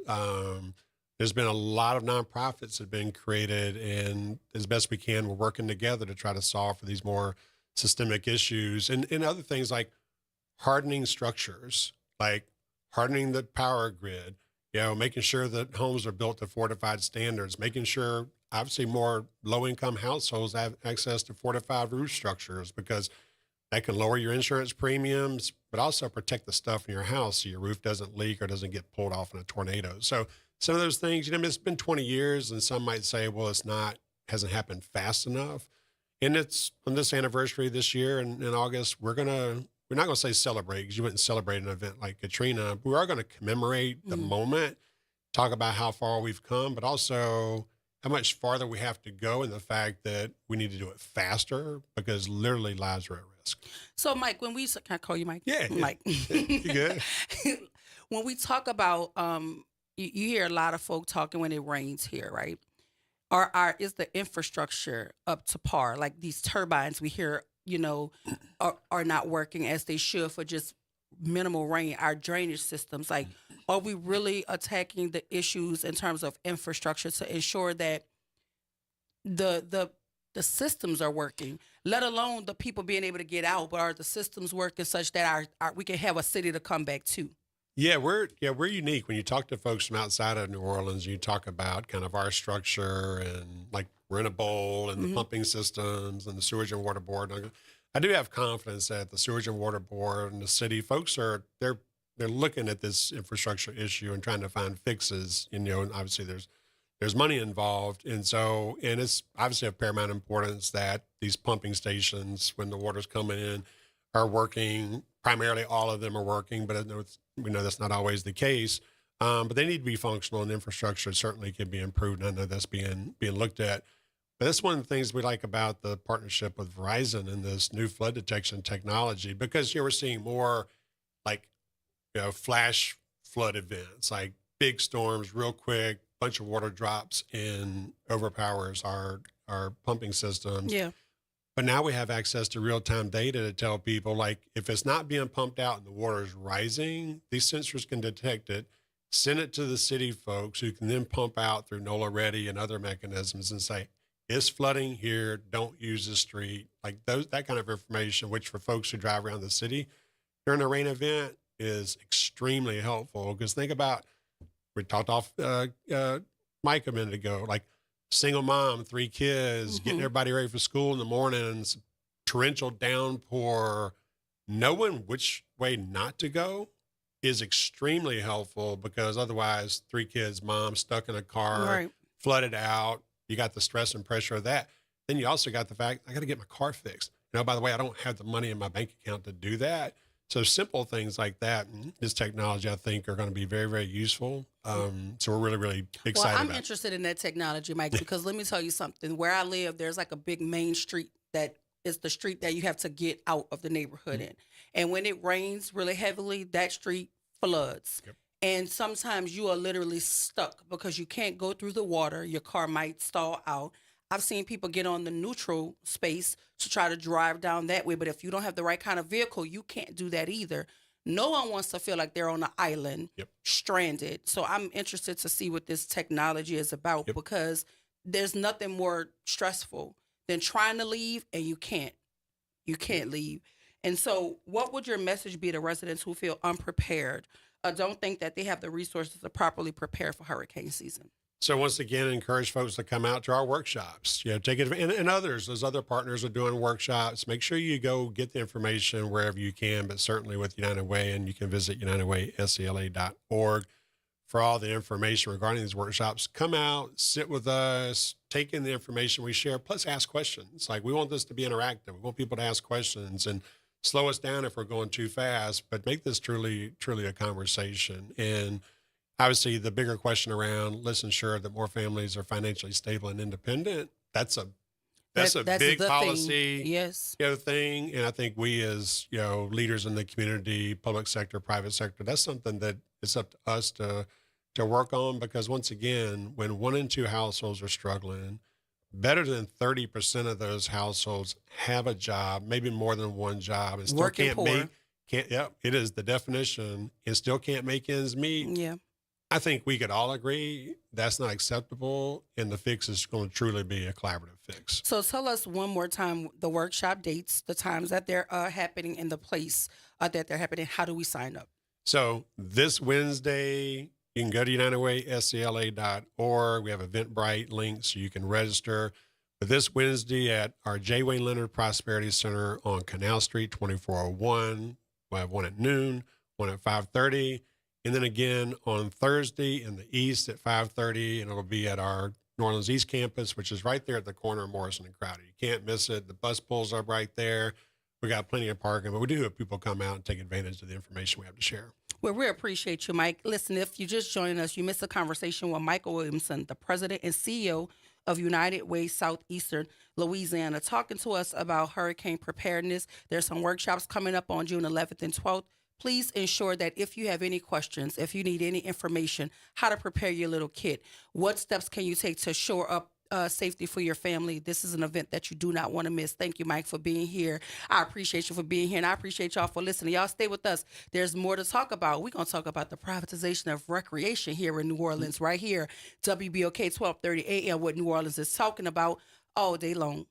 There's been a lot of nonprofits that have been created, and as best we can, we're working together to try to solve for these more systemic issues and other things like hardening structures, like hardening the power grid, making sure that homes are built to fortified standards, making sure obviously more low-income households have access to fortified roof structures because that can lower your insurance premiums, but also protect the stuff in your house so your roof doesn't leak or doesn't get pulled off in a tornado. So some of those things, it's been 20 years, and some might say, well, hasn't happened fast enough. And it's on this anniversary this year in August, we're not going to say celebrate, because you wouldn't celebrate an event like Katrina, but we are going to commemorate the moment, talk about how far we've come, but also how much farther we have to go, and the fact that we need to do it faster because literally lives are at risk. So, Mike, can I call you Mike? Yeah. Mike. You good? When we talk about, you hear a lot of folk talking when it rains here, right? Is the infrastructure up to par? Like these turbines we hear, are not working as they should for just minimal rain. Our drainage systems, like, are we really attacking the issues in terms of infrastructure to ensure that the systems are working, let alone the people being able to get out, but are the systems working such that we can have a city to come back to? Yeah, we're unique. When you talk to folks from outside of New Orleans, you talk about kind of our structure and like we're in a bowl and the pumping systems and the sewage and water board. I do have confidence that the sewage and water board and the city folks they're looking at this infrastructure issue and trying to find fixes. And obviously there's money involved, and it's obviously of paramount importance that these pumping stations, when the water's coming in, are working. Primarily, all of them are working, but we know that's not always the case. But they need to be functional, and infrastructure certainly can be improved. And I know that's being looked at. But that's one of the things we like about the partnership with Verizon and this new flood detection technology, because we're seeing more like flash flood events, like big storms, real quick, bunch of water drops and overpowers our pumping systems. Yeah. But now we have access to real-time data to tell people, like, if it's not being pumped out and the water is rising, these sensors can detect it, send it to the city folks who can then pump out through NOLA Ready and other mechanisms and say, it's flooding here, don't use the street. Like that kind of information, which for folks who drive around the city during a rain event is extremely helpful. Because think about, we talked off Mike a minute ago, like, single mom, 3 kids, getting everybody ready for school in the morning, and it's torrential downpour, knowing which way not to go is extremely helpful, because otherwise 3 kids, mom stuck in a car, Right. flooded out. You got the stress and pressure of that. Then you also got the fact, I got to get my car fixed. By the way, I don't have the money in my bank account to do that. So simple things like that, and this technology, I think, are going to be very, very useful. So we're really, really excited Well, I'm about it. interested in that technology, Mike, because let me tell you something. Where I live, there's like a big main street that is the street that you have to get out of the neighborhood in. And when it rains really heavily, that street floods. Yep. And sometimes you are literally stuck because you can't go through the water. Your car might stall out. I've seen people get on the neutral space to try to drive down that way. But if you don't have the right kind of vehicle, you can't do that either. No one wants to feel like they're on an island, stranded. So I'm interested to see what this technology is about, because there's nothing more stressful than trying to leave and you can't. You can't leave. And so what would your message be to residents who feel unprepared, don't think that they have the resources to properly prepare for hurricane season? So once again, encourage folks to come out to our workshops. Take it, and others, those other partners are doing workshops. Make sure you go get the information wherever you can, but certainly with United Way, and you can visit unitedwayscla.org for all the information regarding these workshops. Come out, sit with us, take in the information we share, plus ask questions. Like, we want this to be interactive. We want people to ask questions and slow us down if we're going too fast, but make this truly a conversation. And obviously, the bigger question around, let's ensure that more families are financially stable and independent. That's a big policy, yes, thing. And I think we, as leaders in the community, public sector, private sector, that's something that it's up to us to work on. Because once again, when 1 in 2 households are struggling, better than 30% of those households have a job, maybe more than one job, and still it is the definition, and still can't make ends meet. Yeah. I think we could all agree that's not acceptable, and the fix is going to truly be a collaborative fix. So tell us one more time the workshop dates, the times that they're happening, and the place that they're happening. How do we sign up? So this Wednesday, you can go to unitedwayscla.org. We have Eventbrite links so you can register. But this Wednesday at our J. Wayne Leonard Prosperity Center on Canal Street, 2401, we'll have one at noon, one at 5:30. And then again on Thursday in the East at 5:30, and it'll be at our New Orleans East campus, which is right there at the corner of Morrison and Crowder. You can't miss it. The bus pulls up right there. We got plenty of parking, but we do have people come out and take advantage of the information we have to share. Well, we appreciate you, Mike. Listen, if you just joined us, you missed a conversation with Michael Williamson, the president and CEO of United Way Southeastern Louisiana, talking to us about hurricane preparedness. There's some workshops coming up on June 11th and 12th. Please ensure that if you have any questions, if you need any information, how to prepare your little kit, what steps can you take to shore up safety for your family. This is an event that you do not want to miss. Thank you, Mike, for being here. I appreciate you for being here, and I appreciate y'all for listening. Y'all stay with us. There's more to talk about. We're going to talk about the privatization of recreation here in New Orleans, right here, WBOK 1230 AM, what New Orleans is talking about all day long.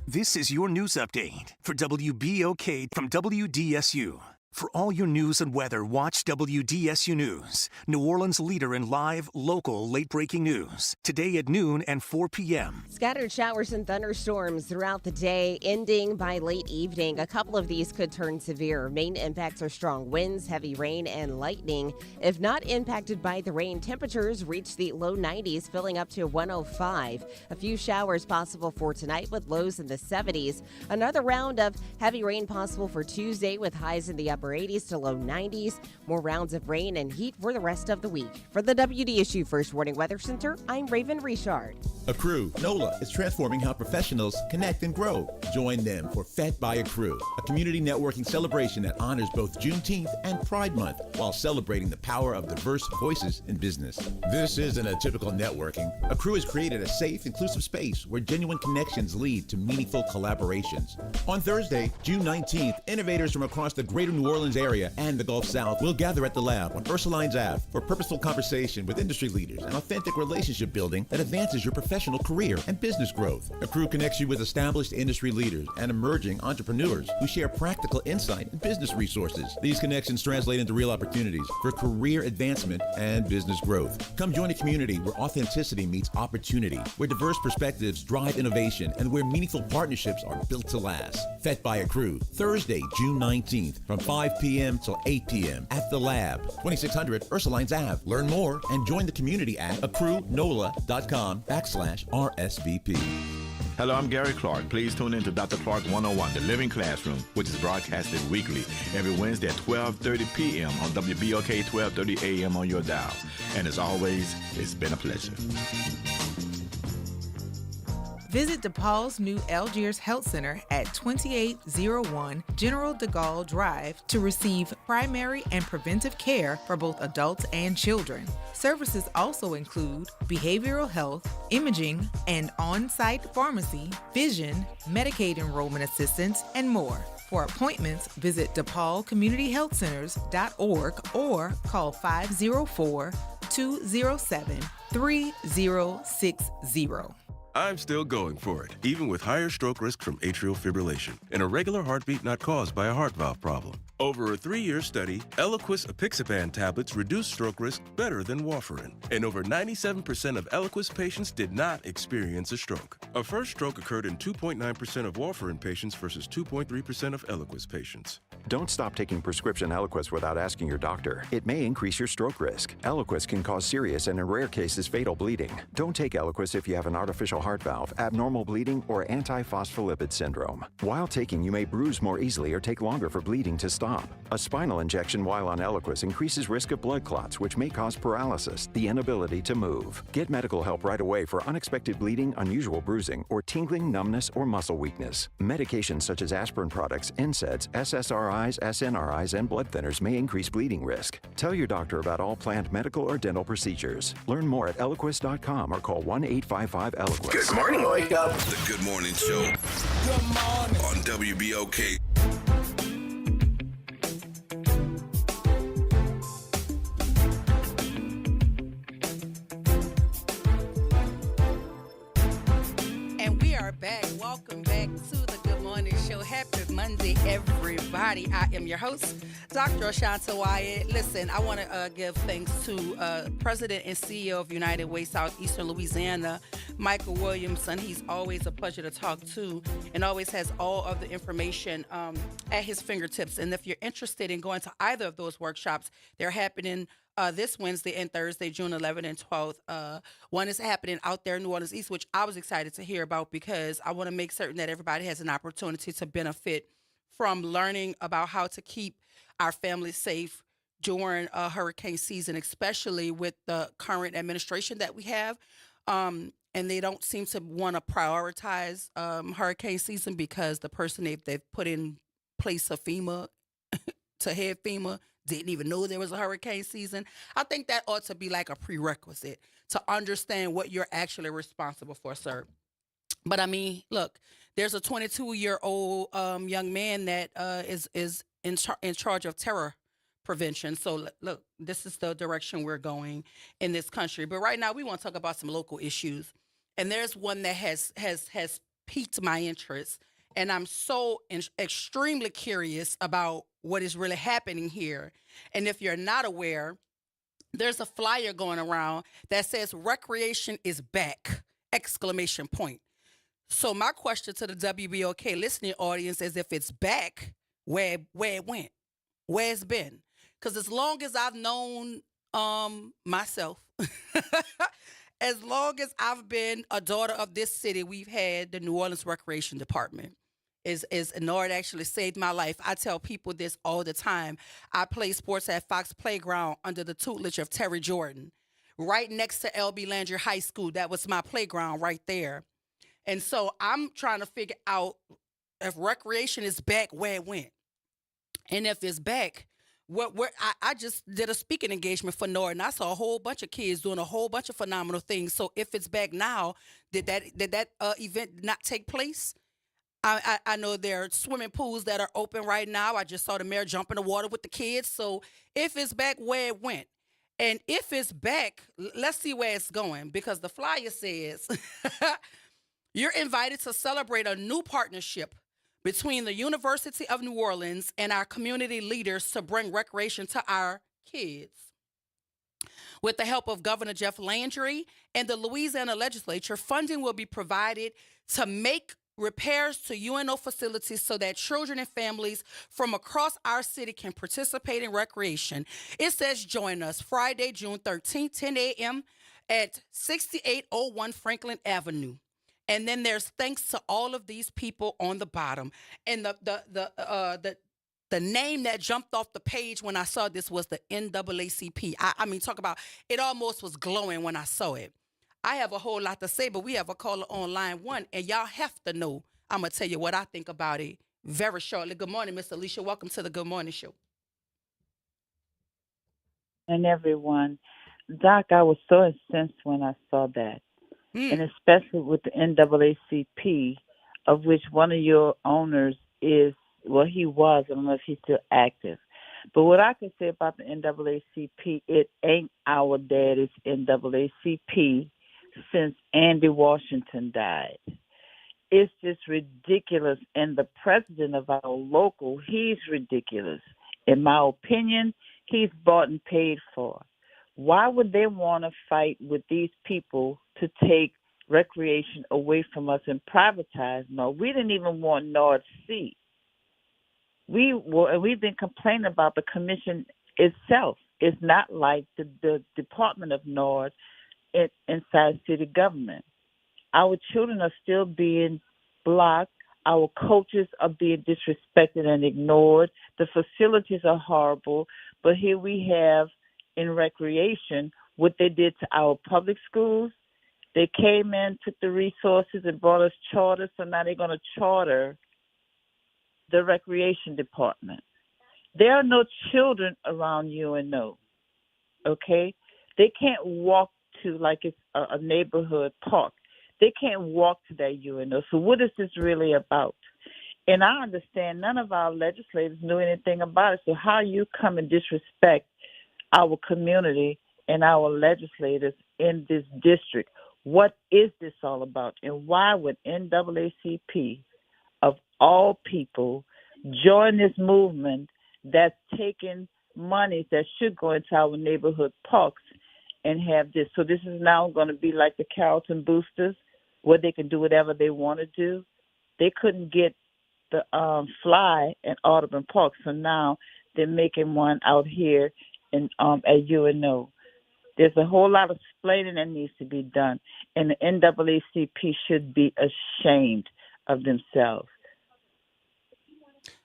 This is your news update for WBOK from WDSU. For all your news and weather, watch WDSU News, New Orleans' leader in live, local, late-breaking news. Today at noon and 4 p.m. Scattered showers and thunderstorms throughout the day, ending by late evening. A couple of these could turn severe. Main impacts are strong winds, heavy rain, and lightning. If not impacted by the rain, temperatures reach the low 90s, filling up to 105. A few showers possible for tonight with lows in the 70s. Another round of heavy rain possible for Tuesday with highs in the upper 80s to low 90s. More rounds of rain and heat for the rest of the week. For the WDSU First Warning Weather Center, I'm Raven Richard. Accrue NOLA is transforming how professionals connect and grow. Join them for Fed by Accrue, a community networking celebration that honors both Juneteenth and Pride Month while celebrating the power of diverse voices in business. This isn't a typical networking. Accrue has created a safe, inclusive space where genuine connections lead to meaningful collaborations. On Thursday, June 19th, innovators from across the greater New Orleans area and the Gulf South will gather at the lab on Ursulines Ave for purposeful conversation with industry leaders and authentic relationship building that advances your professional career and business growth. Accrue connects you with established industry leaders and emerging entrepreneurs who share practical insight and business resources. These connections translate into real opportunities for career advancement and business growth. Come join a community where authenticity meets opportunity, where diverse perspectives drive innovation, and where meaningful partnerships are built to last. Fed by Accrue, Thursday, June 19th from 5 p.m. till 8 p.m. at the lab, 2600 Ursulines Ave. Learn more and join the community at accruenola.com/RSVP. Hello, I'm Gary Clark. Please tune in to Dr. Clark 101, The Living Classroom, which is broadcasted weekly every Wednesday at 12:30 p.m. on WBOK 1230 a.m. on your dial. And as always, it's been a pleasure. Visit DePaul's new Algiers Health Center at 2801 General de Gaulle Drive to receive primary and preventive care for both adults and children. Services also include behavioral health, imaging, and on-site pharmacy, vision, Medicaid enrollment assistance, and more. For appointments, visit DePaulCommunityHealthCenters.org or call 504-207-3060. I'm still going for it, even with higher stroke risk from atrial fibrillation, and a regular heartbeat not caused by a heart valve problem. Over a 3-year study, Eliquis apixaban tablets reduce stroke risk better than warfarin, and over 97% of Eliquis patients did not experience a stroke. A first stroke occurred in 2.9% of warfarin patients versus 2.3% of Eliquis patients. Don't stop taking prescription Eliquis without asking your doctor. It may increase your stroke risk. Eliquis can cause serious and in rare cases fatal bleeding. Don't take Eliquis if you have an artificial heart valve, abnormal bleeding, or antiphospholipid syndrome. While taking, you may bruise more easily or take longer for bleeding to stop. A spinal injection while on Eliquis increases risk of blood clots, which may cause paralysis, the inability to move. Get medical help right away for unexpected bleeding, unusual bruising, or tingling, numbness, or muscle weakness. Medications such as aspirin products, NSAIDs, SSRIs, SNRIs, and blood thinners may increase bleeding risk. Tell your doctor about all planned medical or dental procedures. Learn more at Eliquis.com or call 1-855-ELIQUIS. Good morning, Wake Up. The Good Morning Show. Good morning. On WBOK. Back. Welcome back to the Good Morning Show. Happy Monday, everybody. I am your host, Dr. Ashanta Wyatt. Listen, I want to give thanks to President and CEO of United Way Southeastern Louisiana, Michael Williamson. He's always a pleasure to talk to and always has all of the information at his fingertips. And if you're interested in going to either of those workshops, they're happening this Wednesday and Thursday, June 11th and 12th. One is happening out there in New Orleans East, which I was excited to hear about because I want to make certain that everybody has an opportunity to benefit from learning about how to keep our families safe during hurricane season, especially with the current administration that we have. And they don't seem to want to prioritize hurricane season because the person they've put in place of FEMA to head FEMA didn't even know there was a hurricane season. I think that ought to be like a prerequisite to understand what you're actually responsible for, sir. But I mean, look, there's a 22-year-old young man that is in charge of terror prevention. So look, this is the direction we're going in this country. But right now, we want to talk about some local issues, and there's one that has piqued my interest, and I'm so extremely curious about what is really happening here. And if you're not aware, there's a flyer going around that says recreation is back, ! So my question to the WBOK listening audience is, if it's back, where it went, where it's been? Because as long as I've known myself, as long as I've been a daughter of this city, we've had the New Orleans Recreation Department. It actually saved my life. I tell people this all the time. I play sports at Fox Playground under the tutelage of Terry Jordan, right next to L.B. Landry High School. That was my playground right there. And so I'm trying to figure out if recreation is back, where it went. And if it's back, I just did a speaking engagement for Nord, and I saw a whole bunch of kids doing a whole bunch of phenomenal things. So if it's back now, did that event not take place? I know there are swimming pools that are open right now. I just saw the mayor jump in the water with the kids. So if it's back, where it went. And if it's back, let's see where it's going, because the flyer says you're invited to celebrate a new partnership between the University of New Orleans and our community leaders to bring recreation to our kids. With the help of Governor Jeff Landry and the Louisiana legislature, funding will be provided to make repairs to UNO facilities so that children and families from across our city can participate in recreation. It says join us Friday, June 13th, 10 a.m. at 6801 Franklin Avenue. And then there's thanks to all of these people on the bottom. And the name that jumped off the page when I saw this was the NAACP. I mean, talk about, it almost was glowing when I saw it. I have a whole lot to say, but we have a caller on line 1, and y'all have to know. I'm going to tell you what I think about it very shortly. Good morning, Miss Alicia. Welcome to the Good Morning Show. And everyone. Doc, I was so incensed when I saw that. And especially with the NAACP, of which one of your owners is, well, he was, I don't know if he's still active. But what I can say about the NAACP, it ain't our daddy's NAACP since Andy Washington died. It's just ridiculous. And the president of our local, he's ridiculous. In my opinion, he's bought and paid for. Why would they want to fight with these people to take recreation away from us and privatize? No, we didn't even want North Sea. We've been complaining about the commission itself. It's not like the Department of North inside city government. Our children are still being blocked. Our coaches are being disrespected and ignored. The facilities are horrible. But here we have in recreation what they did to our public schools. They came in, took the resources, and brought us charters. So now they're going to charter the recreation department. There are no children around UNO, okay? They can't walk to, like it's a neighborhood park. They can't walk to that UNO. So what is this really about? And I understand none of our legislators knew anything about it. So how you come and disrespect our community and our legislators in this district? What is this all about? And why would NAACP, of all people, join this movement that's taking money that should go into our neighborhood parks and have this? So this is now going to be like the Carrollton Boosters, where they can do whatever they want to do. They couldn't get the fly at Audubon Park, so now they're making one out here in at UNO. There's a whole lot of explaining that needs to be done, and the NAACP should be ashamed of themselves.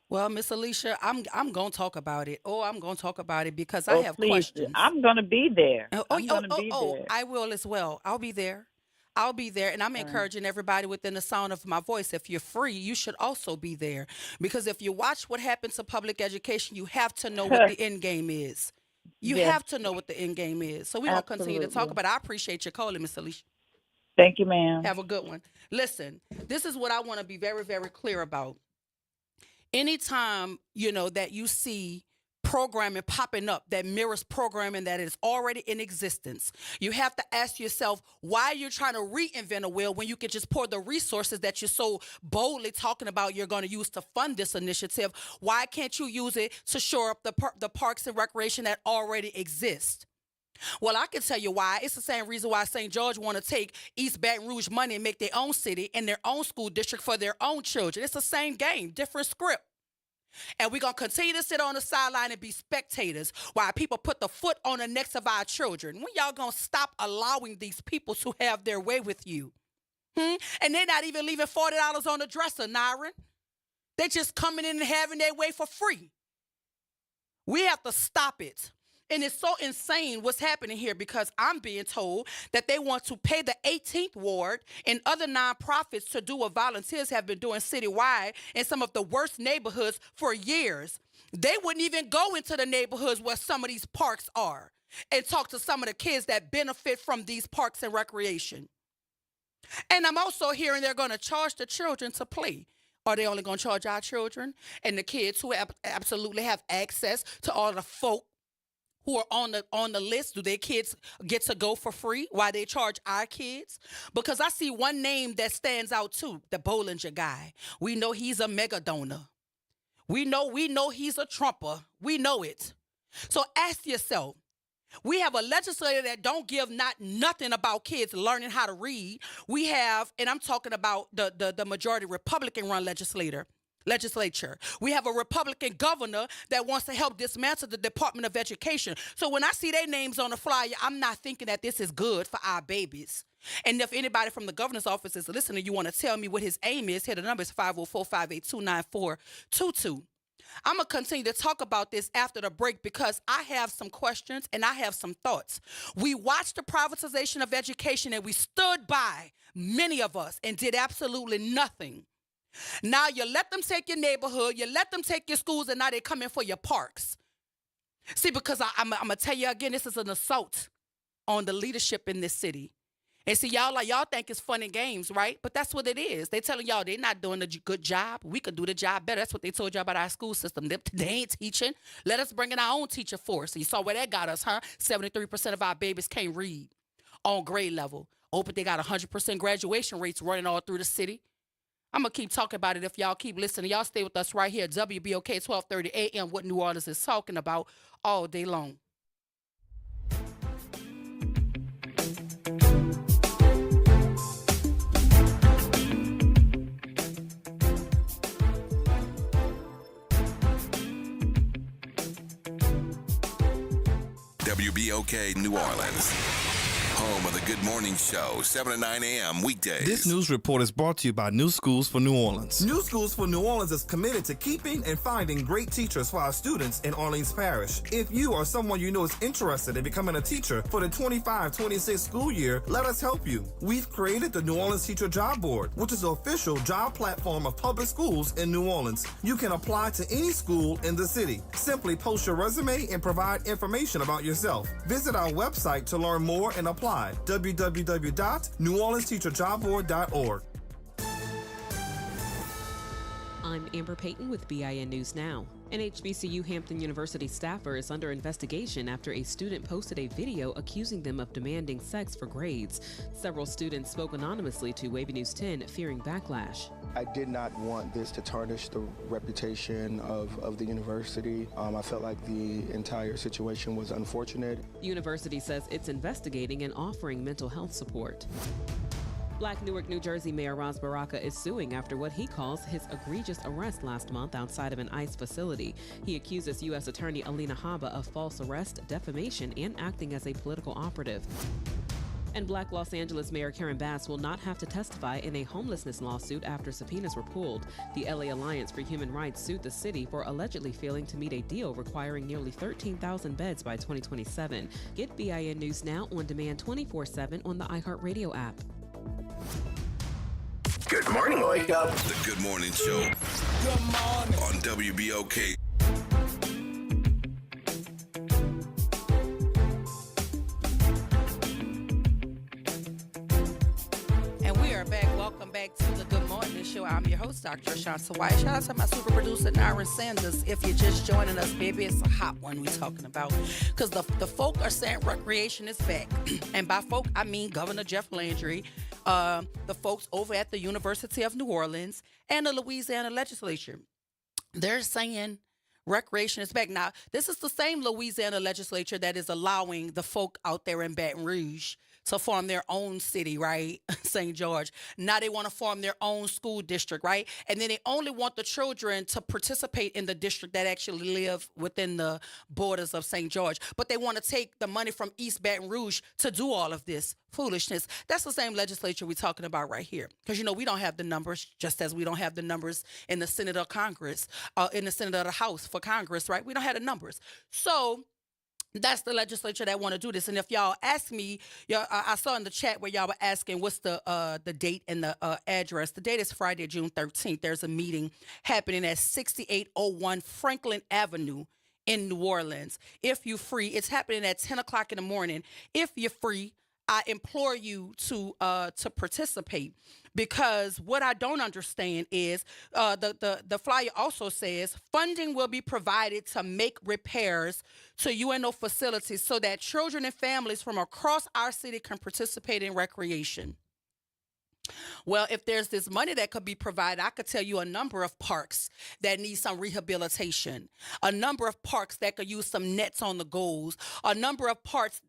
Well, Miss Alicia, I'm going to talk about it. I'm going to talk about it because I have please. questions. I'm going to be there. I'm going to be there. I will as well. I'll be there. And I'm encouraging everybody within the sound of my voice. If you're free, you should also be there. Because if you watch what happens to public education, you have to know what the end game is. You have to know what the end game is. So we're going to continue to talk about it. I appreciate your calling, Miss Alicia. Thank you, ma'am. Have a good one. Listen, this is what I want to be very, very clear about. Anytime, that you see programming popping up that mirrors programming that is already in existence, you have to ask yourself why you're trying to reinvent a wheel when you can just pour the resources that you're so boldly talking about you're going to use to fund this initiative. Why can't you use it to shore up the parks and recreation that already exist? Well, I can tell you why. It's the same reason why St. George want to take East Baton Rouge money and make their own city and their own school district for their own children. It's the same game, different script. And we're going to continue to sit on the sideline and be spectators while people put the foot on the necks of our children. When y'all going to stop allowing these people to have their way with you? And they're not even leaving $40 on the dresser, Nyron. They're just coming in and having their way for free. We have to stop it. And it's so insane what's happening here because I'm being told that they want to pay the 18th Ward and other nonprofits to do what volunteers have been doing citywide in some of the worst neighborhoods for years. They wouldn't even go into the neighborhoods where some of these parks are and talk to some of the kids that benefit from these parks and recreation. And I'm also hearing they're going to charge the children to play. Are they only going to charge our children and the kids who absolutely have access to all the folk who are on the list? Do their kids get to go for free while they charge our kids? Because I see one name that stands out too, the Bollinger guy. We know he's a mega donor. We know he's a Trumper. We know it. So ask yourself, we have a legislator that don't give nothing about kids learning how to read. We have, and I'm talking about the majority Republican-run legislator, legislature. We have a Republican governor that wants to help dismantle the Department of Education. So when I see their names on the flyer, I'm not thinking that this is good for our babies. And if anybody from the governor's office is listening, you want to tell me what his aim is, here the number is 504-582-9422. I'm going to continue to talk about this after the break because I have some questions and I have some thoughts. We watched the privatization of education and we stood by, many of us, and did absolutely nothing. Now you let them take your neighborhood, you let them take your schools, and now they're coming for your parks. See, because I'm going to tell you again, this is an assault on the leadership in this city. And see, y'all think it's fun and games, right? But that's what it is. They telling y'all they're not doing a good job. We could do the job better. That's what they told y'all about our school system. They ain't teaching. Let us bring in our own teacher force. So you saw where that got us, huh? 73% of our babies can't read on grade level. Oh, but they got 100% graduation rates running all through the city. I'm going to keep talking about it if y'all keep listening. Y'all stay with us right here at WBOK 1230 AM, what New Orleans is talking about all day long. WBOK New Orleans, home of the Good Morning Show, 7 to 9 a.m. weekdays. This news report is brought to you by New Schools for New Orleans. New Schools for New Orleans is committed to keeping and finding great teachers for our students in Orleans Parish. If you or someone you know is interested in becoming a teacher for the 25-26 school year, let us help you. We've created the New Orleans Teacher Job Board, which is the official job platform of public schools in New Orleans. You can apply to any school in the city. Simply post your resume and provide information about yourself. Visit our website to learn more and apply. www.neworleansteacherjobboard.org. I'm Amber Payton with BIN News Now. An HBCU Hampton University staffer is under investigation after a student posted a video accusing them of demanding sex for grades. Several students spoke anonymously to Wavy News 10, fearing backlash. I did not want this to tarnish the reputation of the university. I felt like the entire situation was unfortunate. The university says it's investigating and offering mental health support. Black Newark, New Jersey Mayor Ras Baraka is suing after what he calls his egregious arrest last month outside of an ICE facility. He accuses U.S. Attorney Alina Habba of false arrest, defamation, and acting as a political operative. And Black Los Angeles Mayor Karen Bass will not have to testify in a homelessness lawsuit after subpoenas were pulled. The LA Alliance for Human Rights sued the city for allegedly failing to meet a deal requiring nearly 13,000 beds by 2027. Get BIN News Now on demand 24/7 on the iHeartRadio app. Good morning, wake up. The Good Morning Show. Good morning. On WBOK. And we are back. Welcome back to the Good Morning Show. I'm your host, Dr. Ashanta White. Shout out to my super producer, Nara Sanders. If you're just joining us, baby, it's a hot one we're talking about. Because the folk are saying recreation is back. And by folk, I mean Governor Jeff Landry, the folks over at the University of New Orleans, and the Louisiana legislature. They're saying recreation is back. Now, this is the same Louisiana legislature that is allowing the folk out there in Baton Rouge to form their own city, right? St. George. Now they want to form their own school district, right? And then they only want the children to participate in the district that actually live within the borders of St. George. But they want to take the money from East Baton Rouge to do all of this foolishness. That's the same legislature we're talking about right here. Because, we don't have the numbers, just as we don't have the numbers in the Senate or Congress, in the Senate or the House for Congress, right? We don't have the numbers. So that's the legislature that want to do this. And if y'all ask me, I saw in the chat where y'all were asking what's the date and the address. The date is Friday, June 13th. There's a meeting happening at 6801 Franklin Avenue in New Orleans. If you're free, it's happening at 10 o'clock in the morning. If you're free, I implore you to participate, because what I don't understand is the flyer also says funding will be provided to make repairs to UNO facilities so that children and families from across our city can participate in recreation. Well, if there's this money that could be provided, I could tell you a number of parks that need some rehabilitation, a number of parks that could use some nets on the goals, a number of parks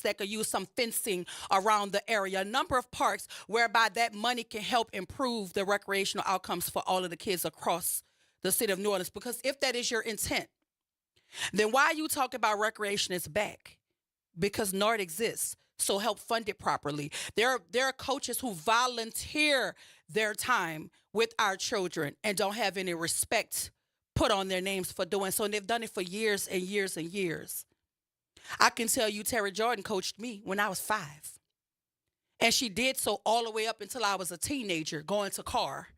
that could use some fencing around the area, a number of parks whereby that money can help improve the recreational outcomes for all of the kids across the city of New Orleans? Because if that is your intent, then why are you talking about recreation is back? Because NORD exists. So help fund it properly. There are coaches who volunteer their time with our children and don't have any respect put on their names for doing so. And they've done it for years and years and years. I can tell you Terry Jordan coached me when I was 5. And she did so all the way up until I was a teenager going to CAR.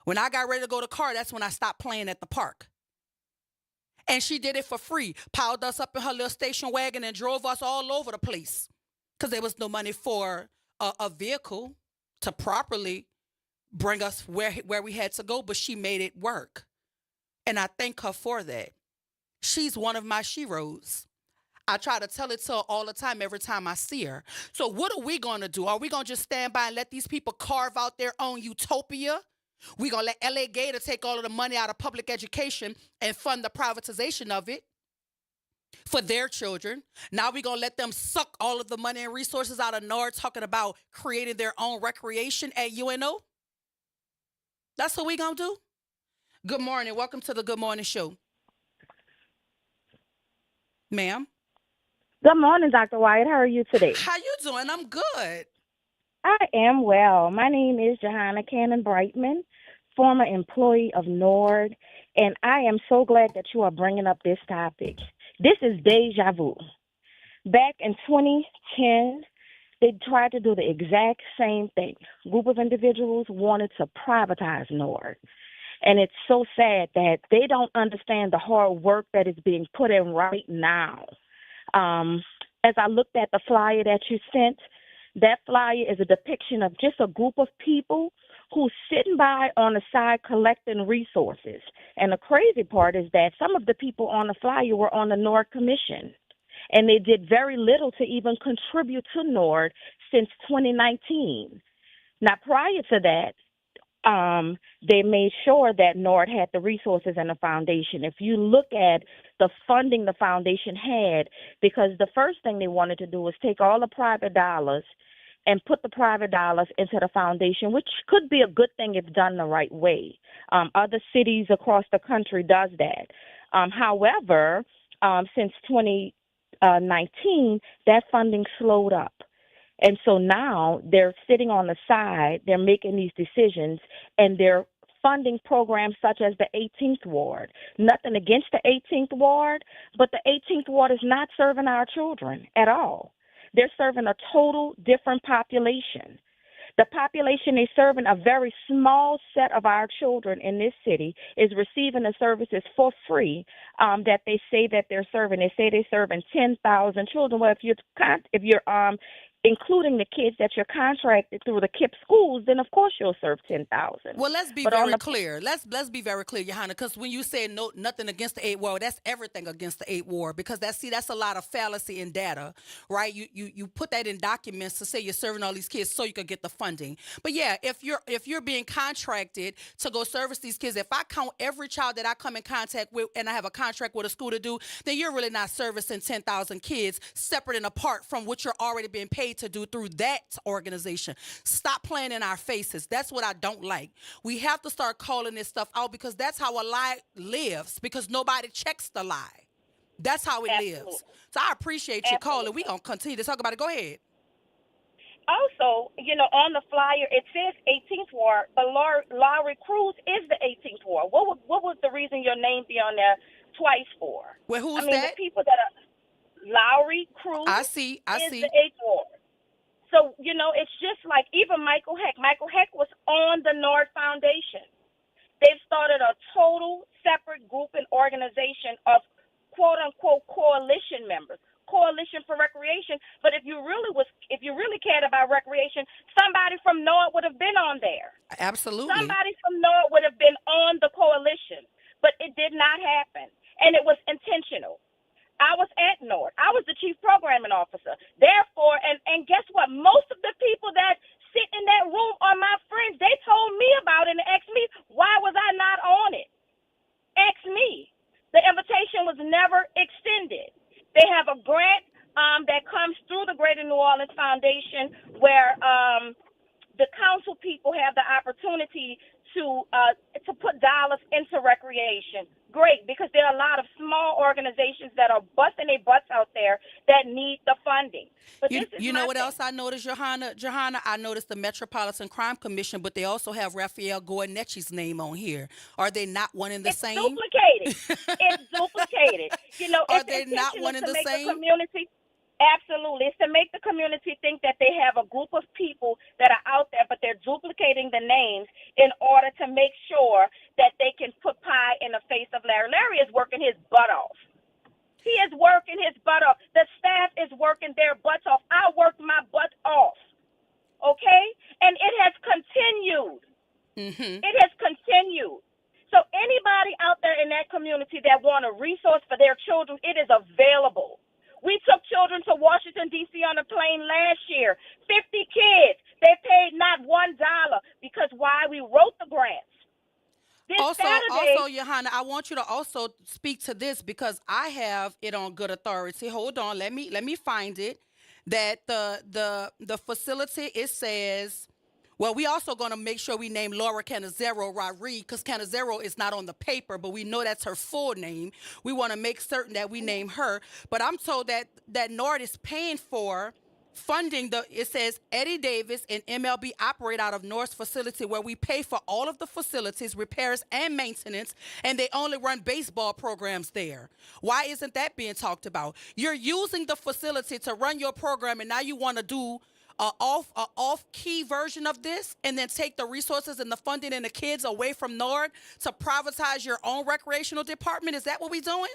When I got ready to go to CAR, that's when I stopped playing at the park. And she did it for free, piled us up in her little station wagon and drove us all over the place because there was no money for a vehicle to properly bring us where we had to go, but she made it work. And I thank her for that. She's one of my sheroes. I try to tell it to her all the time, every time I see her. So what are we going to do? Are we going to just stand by and let these people carve out their own utopia? We're going to let L.A. Gator take all of the money out of public education and fund the privatization of it for their children. Now we're going to let them suck all of the money and resources out of NORD, talking about creating their own recreation at UNO? That's what we're going to do? Good morning. Welcome to the Good Morning Show. Ma'am? Good morning, Dr. Wyatt. How are you today? How you doing? I'm good. I am well. My name is Johanna Cannon Brightman, former employee of NORD, and I am so glad that you are bringing up this topic. This is deja vu. Back in 2010, they tried to do the exact same thing. A group of individuals wanted to privatize NORD. And it's so sad that they don't understand the hard work that is being put in right now. As I looked at the flyer that you sent, that flyer is a depiction of just a group of people who's sitting by on the side collecting resources. And the crazy part is that some of the people on the flyer were on the NORD Commission, and they did very little to even contribute to NORD since 2019. Now, prior to that, they made sure that NORD had the resources and the foundation. If you look at the funding the foundation had, because the first thing they wanted to do was take all the private dollars and put the private dollars into the foundation, which could be a good thing if done the right way. Other cities across the country does that. However, since 2019, that funding slowed up. And so now they're sitting on the side, they're making these decisions, and they're funding programs such as the 18th Ward. Nothing against the 18th Ward, but the 18th Ward is not serving our children at all. They're serving a total different population. The population they're serving, a very small set of our children in this city, is receiving the services for free that they say that they're serving. They say they're serving 10,000 children. Well, if you're including the kids that you're contracted through the KIPP schools, then of course you'll serve 10,000. Well, let's be very clear. Let's be very clear, Johanna, because when you say nothing against the 8th Ward, that's everything against the 8th Ward, because that's a lot of fallacy in data, right? You put that in documents to say you're serving all these kids so you can get the funding. But yeah, if you're being contracted to go service these kids, if I count every child that I come in contact with and I have a contract with a school to do, then you're really not servicing 10,000 kids separate and apart from what you're already being paid to do through that organization. Stop playing in our faces. That's what I don't like. We have to start calling this stuff out, because that's how a lie lives, because nobody checks the lie. That's how it lives. So I appreciate you calling. We're going to continue to talk about it. Go ahead. Also, on the flyer, it says 18th Ward, but Lowry Cruz is the 18th Ward. What was the reason your name be on there twice for? Well, who's that? The people that are Lowry Cruz is the 8th Ward. So, it's just like even Michael Heck. Michael Heck was on the NORD Foundation. They've started a total separate group and organization of quote-unquote coalition members. Coalition for Recreation. But if you really cared about recreation, somebody from NORD would have been on there. Absolutely. Somebody from NORD would have been on the coalition. But it did not happen. And it was intentional. I was at NORD. I was the chief programming officer. Therefore, and guess what? Most of the people that sit in that room are my friends. They told me about it and asked me, why was I not on it? Ask me. The invitation was never extended. They have a grant that comes through the Greater New Orleans Foundation where the council people have the opportunity to put dollars into recreation. Great, because there are a lot of small organizations that are busting their butts out there that need the funding. But you know what else I noticed, Johanna? I noticed the Metropolitan Crime Commission, but they also have Raphael Goenetchi's name on here. Are they not one and the same? Duplicated. It's duplicated. Are they not one and the same? Absolutely. It's to make the community think that they have a group of people that are out there, but they're duplicating the names in order to make sure that they can put pie in the face of Larry. Larry is working his butt off. He is working his butt off. The staff is working their butts off. I worked my butt off. Okay? And it has continued. It has continued. So anybody out there in that community that want a resource for their children, it is available. We took children to Washington, D.C. on a plane last year. 50 kids. They paid not $1 because why? We wrote the grants. Also, Johanna, I want you to also speak to this because I have it on good authority. Hold on, let me find it. That the facility, it says, well, we also going to make sure we name Laura Canizero Rodriguez because Canizero is not on the paper, but we know that's her full name. We want to make certain that we name her. But I'm told that NORD is paying for funding. It says Eddie Davis and MLB operate out of NORD's facility where we pay for all of the facilities, repairs, and maintenance, and they only run baseball programs there. Why isn't that being talked about? You're using the facility to run your program, and now you want to do a off-key version of this and then take the resources and the funding and the kids away from NORD to privatize your own recreational department? Is that what we're doing?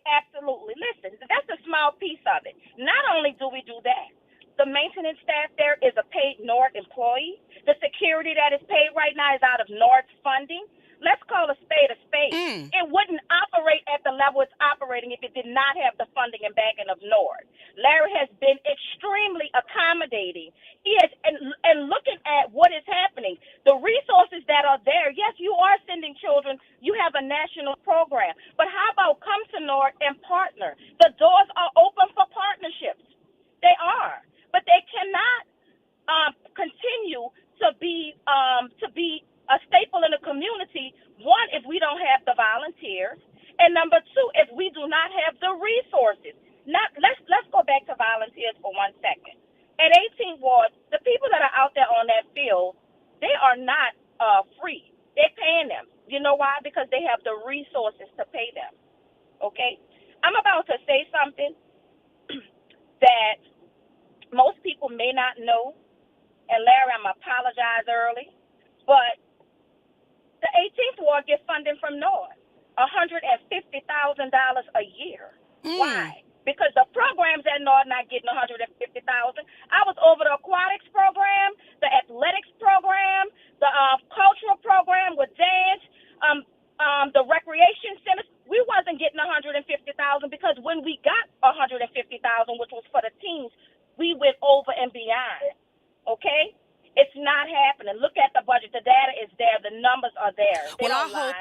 Absolutely. Listen, that's a small piece of it. Not only do we do that, the maintenance staff there is a paid NORD employee. The security that is paid right now is out of NORD's funding. Let's call a spade a spade. It wouldn't operate at the level it's operating if it did not have the funding and backing of NORD. Larry has been extremely accommodating. He has, and looking at what is happening, the resources that are there, yes, you are sending children. You have a national program. But how about come to NORD and partner? The doors are open for partnerships. They are. But they cannot continue to be a staple in the community, one, if we don't have the volunteers, and number two, if we do not have the resources. Let's go back to volunteers for 1 second. At 18 Ward, the people that are out there on that field, they are not free. They're paying them. You know why? Because they have the resources to pay them. Okay? I'm about to say something that most people may not know, and Larry, I'm going to apologize early, but the 18th Ward gets funding from NORD, $150,000 a year. Why? Because the programs at NORD not getting $150,000. I was over the aquatics program, the athletics program, the cultural program with dance, the recreation centers. We wasn't getting $150,000 because when we got $150,000, which was for the teams, we went over and beyond. Okay? It's not happening. Look at the budget. The data is there. The numbers are there.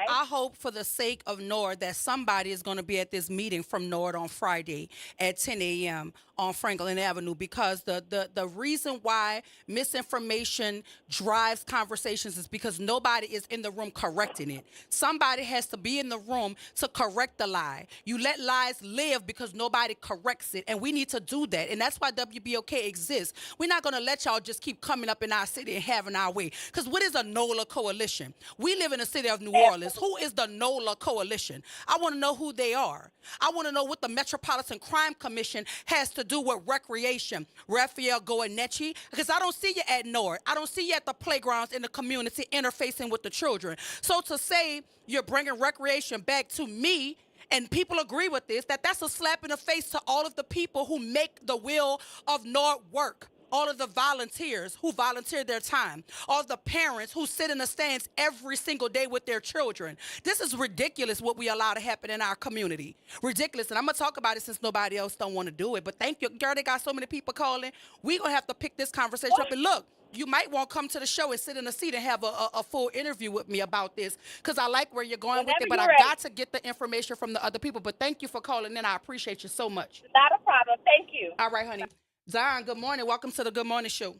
I hope for the sake of NORD that somebody is going to be at this meeting from NORD on Friday at 10 a.m. on Franklin Avenue, because the reason why misinformation drives conversations is because nobody is in the room correcting it. Somebody has to be in the room to correct the lie. You let lies live because nobody corrects it, and we need to do that. And that's why WBOK exists. We're not going to let y'all just keep coming up in our city and having our way. Because what is a NOLA coalition? We live in the city of New Orleans. Who is the NOLA coalition? I want to know who they are. I want to know what the Metropolitan Crime Commission has to do with recreation. Raphael Goenetchi, because I don't see you at NORD. I don't see you at the playgrounds in the community interfacing with the children. So to say you're bringing recreation back to me, and people agree with this, that's a slap in the face to all of the people who make the will of NORD work. All of the volunteers who volunteer their time, all the parents who sit in the stands every single day with their children. This is ridiculous what we allow to happen in our community. Ridiculous. And I'm going to talk about it since nobody else don't want to do it. But thank you. Girl, they got so many people calling. We're going to have to pick this conversation up. And look, you might want to come to the show and sit in a seat and have a full interview with me about this, because I like where you're going with it. But I've got to get the information from the other people. But thank you for calling in. I appreciate you so much. Not a problem. Thank you. All right, honey. Zion, good morning. Welcome to the Good Morning Show.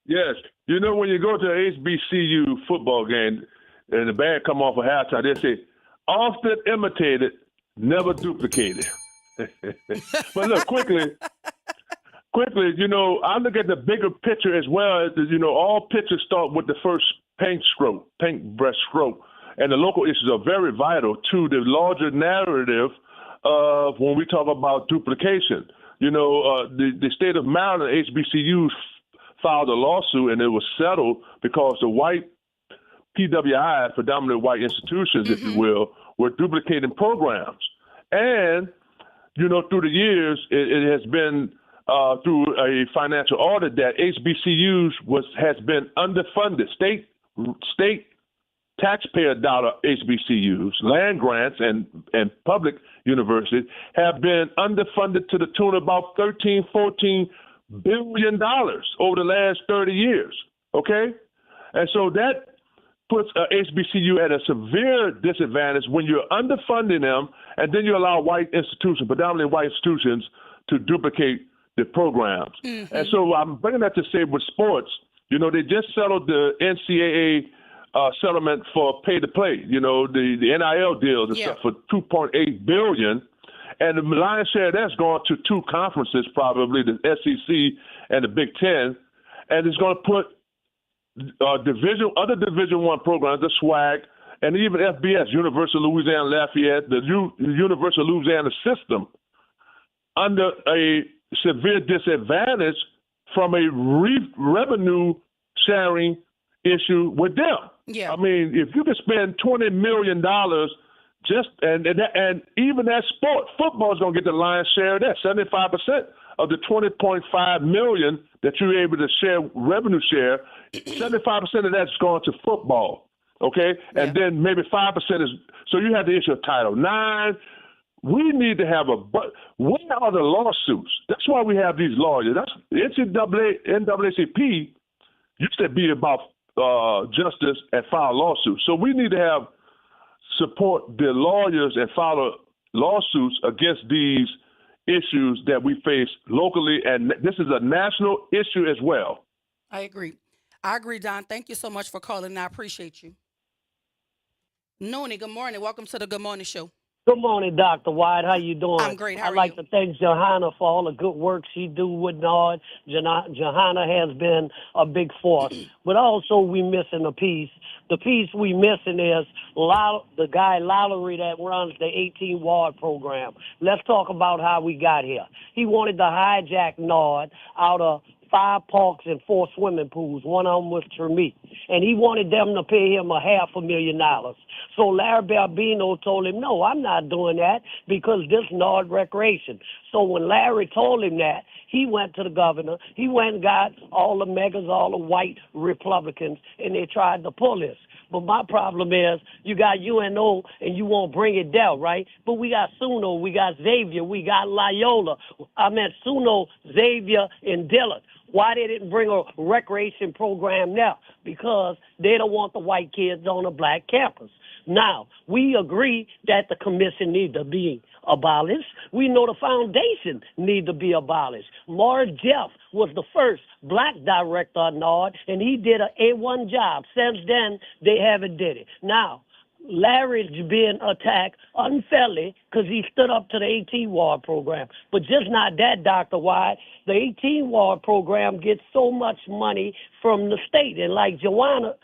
Yes. You know, when you go to an HBCU football game and the band come off a halftime, they say, often imitated, never duplicated. But look, quickly, you know, I look at the bigger picture as well. You know, all pictures start with the first paintbrush stroke. And the local issues are very vital to the larger narrative of when we talk about duplication. You know, the state of Maryland, HBCUs filed a lawsuit, and it was settled because the white PWIs, predominantly white institutions, if you will, were duplicating programs. And, you know, through the years, it has been through a financial audit that HBCUs has been underfunded. State taxpayer dollar HBCUs, land grants, and public universities have been underfunded to the tune of about $13, $14 billion over the last 30 years. Okay? And so that puts HBCU at a severe disadvantage when you're underfunding them, and then you allow white institutions, predominantly white institutions, to duplicate the programs. And so I'm bringing that to say with sports, you know, they just settled the NCAA settlement for pay to play, you know, the NIL deals and stuff for $2.8 billion. And the lion's share of that's gone to two conferences, probably the SEC and the Big Ten. And it's going to put other Division I programs, the SWAC, and even FBS, University of Louisiana Lafayette, the University of Louisiana system, under a severe disadvantage from a revenue sharing issue with them. Yeah. I mean, if you could spend $20 million just and even that football is going to get the lion's share of that. 75% of the $20.5 million that you're able to share revenue share, 75% of that's going to football. Okay, and then maybe 5% is. So you have the issue of Title IX. We need to have where are the lawsuits? That's why we have these lawyers. That's NAACP used to be about justice and file lawsuits. So we need to support the lawyers and file lawsuits against these issues that we face locally, and this is a national issue as well. I agree, Don. Thank you so much for calling. I appreciate you. Nooney, good morning. Welcome to the Good Morning Show. Good morning, Dr. White. How you doing? I'm great. How are I'd like to thank Johanna for all the good work she do with NARD. Johanna has been a big force. But also we missing a piece. The piece we missing is the guy Lowry that runs the 18 Ward program. Let's talk about how we got here. He wanted to hijack NARD out of 5 parks and 4 swimming pools. One of them was Termeet. And he wanted them to pay him $500,000. So Larry Barbino told him, no, I'm not doing that because this NARD recreation. So when Larry told him that, he went to the governor. He went and got all the megas, all the white Republicans, and they tried to pull this. But my problem is you got UNO and you won't bring it down, right? But we got SUNO, we got Xavier, we got Loyola. I meant SUNO, Xavier, and Dillard. Why they didn't bring a recreation program now? Because they don't want the white kids on a black campus. Now, we agree that the commission needs to be abolished. We know the foundation needs to be abolished. Morris Jeff was the first black director of NARD, and he did an A1 job. Since then, they haven't did it. Now, Larry's being attacked unfairly because he stood up to the 18 Ward program. But just not that, Dr. White. The 18 Ward program gets so much money from the state. And like Johanna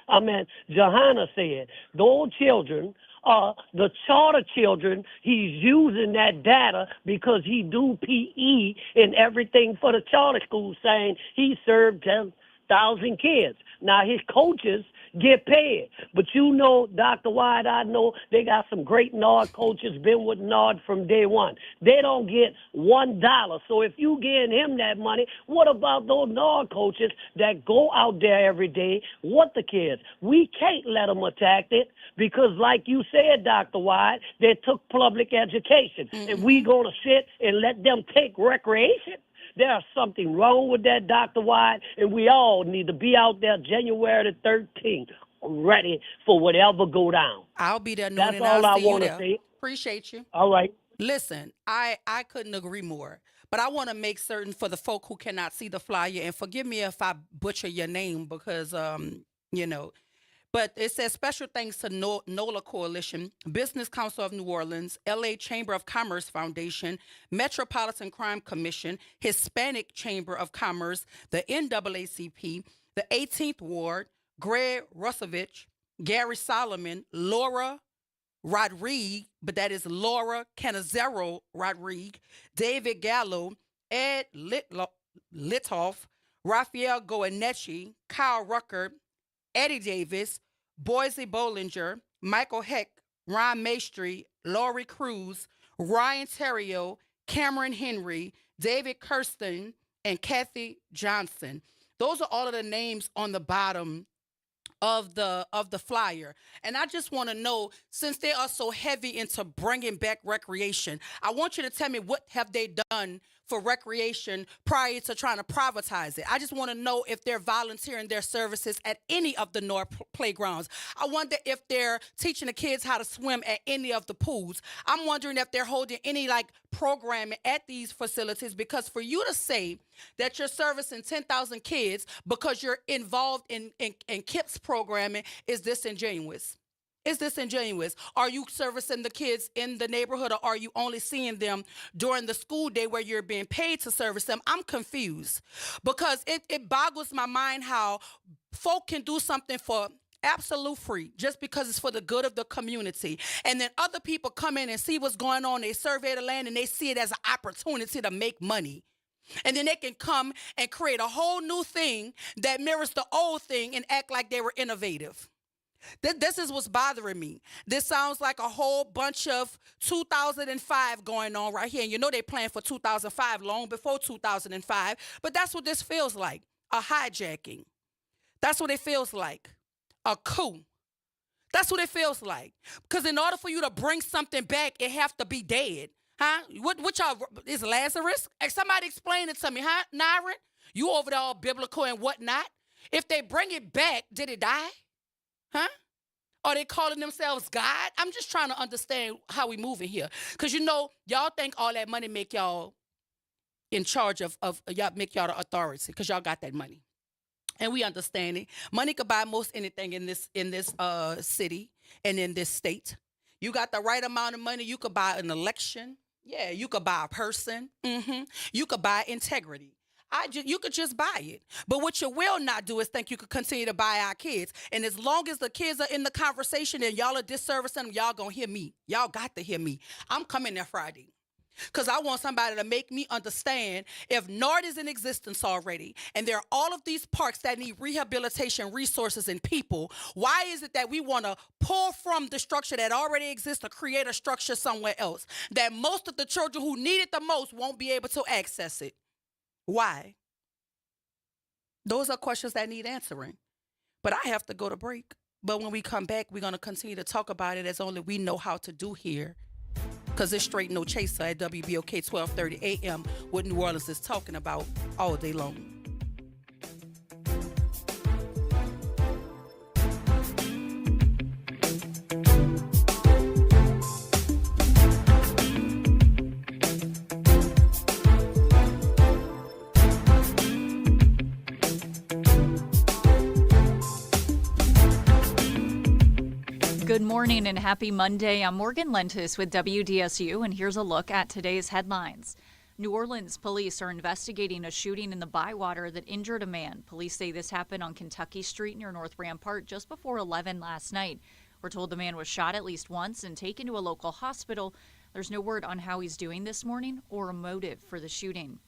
said, those children, the charter children, he's using that data because he do PE and everything for the charter school, saying he served 10,000 kids. Now, his coaches get paid. But you know, Dr. White, I know they got some great NARD coaches, been with NARD from day one. They don't get $1. So if you getting him that money, what about those NARD coaches that go out there every day with the kids? We can't let them attack it because, like you said, Dr. White, they took public education. And we going to sit and let them take recreation? There's something wrong with that, Dr. White, and we all need to be out there January the 13th, ready for whatever go down. I'll be there. That's all I want to say. Appreciate you. All right. Listen, I couldn't agree more. But I want to make certain for the folk who cannot see the flyer, and forgive me if I butcher your name because, but it says special thanks to NOLA Coalition, Business Council of New Orleans, LA Chamber of Commerce Foundation, Metropolitan Crime Commission, Hispanic Chamber of Commerce, the NAACP, the 18th Ward, Greg Rusovich, Gary Solomon, Laura Rodrigue, but that is Laura Canizero Rodrigue, David Gallo, Ed Litoff, Raphael Goenechi, Kyle Rucker, Eddie Davis, Boise Bollinger, Michael Heck, Ron Maestri, Laurie Cruz, Ryan Terrio, Cameron Henry, David Kirsten, and Kathy Johnson. Those are all of the names on the bottom of the flyer. And I just want to know, since they are so heavy into bringing back recreation, I want you to tell me what have they done for recreation prior to trying to privatize it. I just want to know if they're volunteering their services at any of the North playgrounds. I wonder if they're teaching the kids how to swim at any of the pools. I'm wondering if they're holding any programming at these facilities, because for you to say that you're servicing 10,000 kids because you're involved in KIPS programming is disingenuous. Is disingenuous. Are you servicing the kids in the neighborhood, or are you only seeing them during the school day where you're being paid to service them? I'm confused, because it boggles my mind how folk can do something for absolute free just because it's for the good of the community. And then other people come in and see what's going on. They survey the land and they see it as an opportunity to make money. And then they can come and create a whole new thing that mirrors the old thing and act like they were innovative. This is what's bothering me. This sounds like a whole bunch of 2005 going on right here. And you know they planned for 2005 long before 2005. But that's what this feels like, a hijacking. That's what it feels like, a coup. That's what it feels like. Because in order for you to bring something back, it have to be dead. Huh? What y'all, is Lazarus? Somebody explain it to me, huh, Nyron? You over there all biblical and whatnot. If they bring it back, did it die? Huh? Are they calling themselves God? I'm just trying to understand how we moving here. Because, y'all think all that money make y'all in charge of y'all, make y'all the authority, because y'all got that money. And we understand it. Money could buy most anything in this city and in this state. You got the right amount of money, you could buy an election. Yeah, you could buy a person. You could buy integrity. You could just buy it. But what you will not do is think you could continue to buy our kids. And as long as the kids are in the conversation and y'all are disservicing them, y'all gonna hear me. Y'all got to hear me. I'm coming there Friday. Because I want somebody to make me understand, if NORD is in existence already and there are all of these parks that need rehabilitation resources and people, why is it that we want to pull from the structure that already exists to create a structure somewhere else that most of the children who need it the most won't be able to access it? Why? Those are questions that need answering. But I have to go to break. But when we come back, we're going to continue to talk about it as only we know how to do here. Because it's straight no chaser at WBOK 1230 AM, what New Orleans is talking about all day long. Good morning and happy Monday. I'm Morgan Lentis with WDSU, and here's a look at today's headlines. New Orleans police are investigating a shooting in the Bywater that injured a man. Police say this happened on Kentucky Street near North Rampart just before 11 last night. We're told the man was shot at least once and taken to a local hospital. There's no word on how he's doing this morning or a motive for the shooting.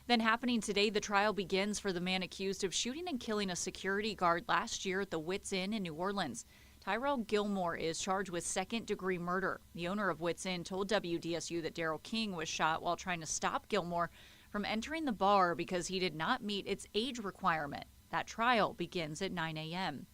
Then happening today, the trial begins for the man accused of shooting and killing a security guard last year at the Wits Inn in New Orleans. Tyrell Gilmore is charged with second-degree murder. The owner of Wits Inn told WDSU that Daryl King was shot while trying to stop Gilmore from entering the bar because he did not meet its age requirement. That trial begins at 9 a.m.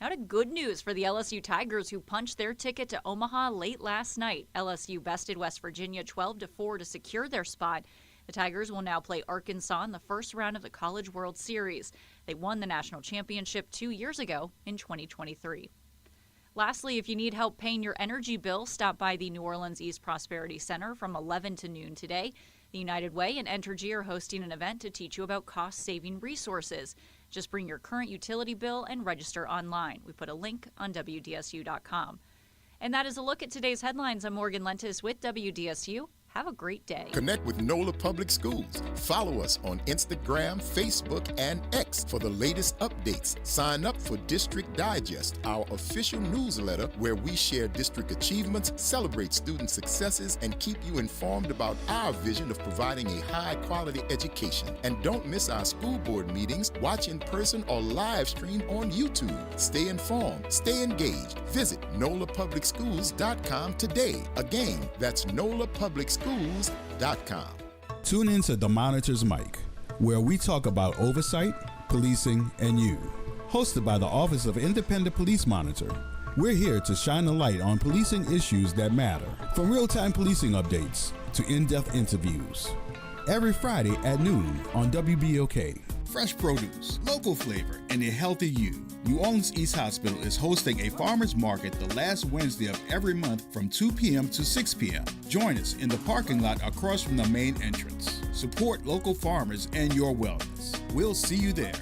Now to good news for the LSU Tigers, who punched their ticket to Omaha late last night. LSU bested West Virginia 12-4 to secure their spot. The Tigers will now play Arkansas in the first round of the College World Series. They won the national championship 2 years ago in 2023. Lastly, if you need help paying your energy bill, stop by the New Orleans East Prosperity Center from 11 to noon today. The United Way and Entergy are hosting an event to teach you about cost-saving resources. Just bring your current utility bill and register online. We put a link on WDSU.com. And that is a look at today's headlines. I'm Morgan Lentis with WDSU. Have a great day. Connect with NOLA Public Schools. Follow us on Instagram, Facebook, and X for the latest updates. Sign up for District Digest, our official newsletter where we share district achievements, celebrate student successes, and keep you informed about our vision of providing a high-quality education. And don't miss our school board meetings. Watch in person or live stream on YouTube. Stay informed. Stay engaged. Visit NOLAPublicSchools.com today. Again, that's NOLAPublicSchools.com. Tune in to The Monitor's Mic, where we talk about oversight, policing, and you. Hosted by the Office of Independent Police Monitor, we're here to shine a light on policing issues that matter, from real-time policing updates to in-depth interviews. Every Friday at noon on WBOK. Fresh produce, local flavor, and a healthy you. New Orleans East Hospital is hosting a farmers market the last Wednesday of every month from 2 p.m. to 6 p.m. Join us in the parking lot across from the main entrance. Support local farmers and your wellness. We'll see you there.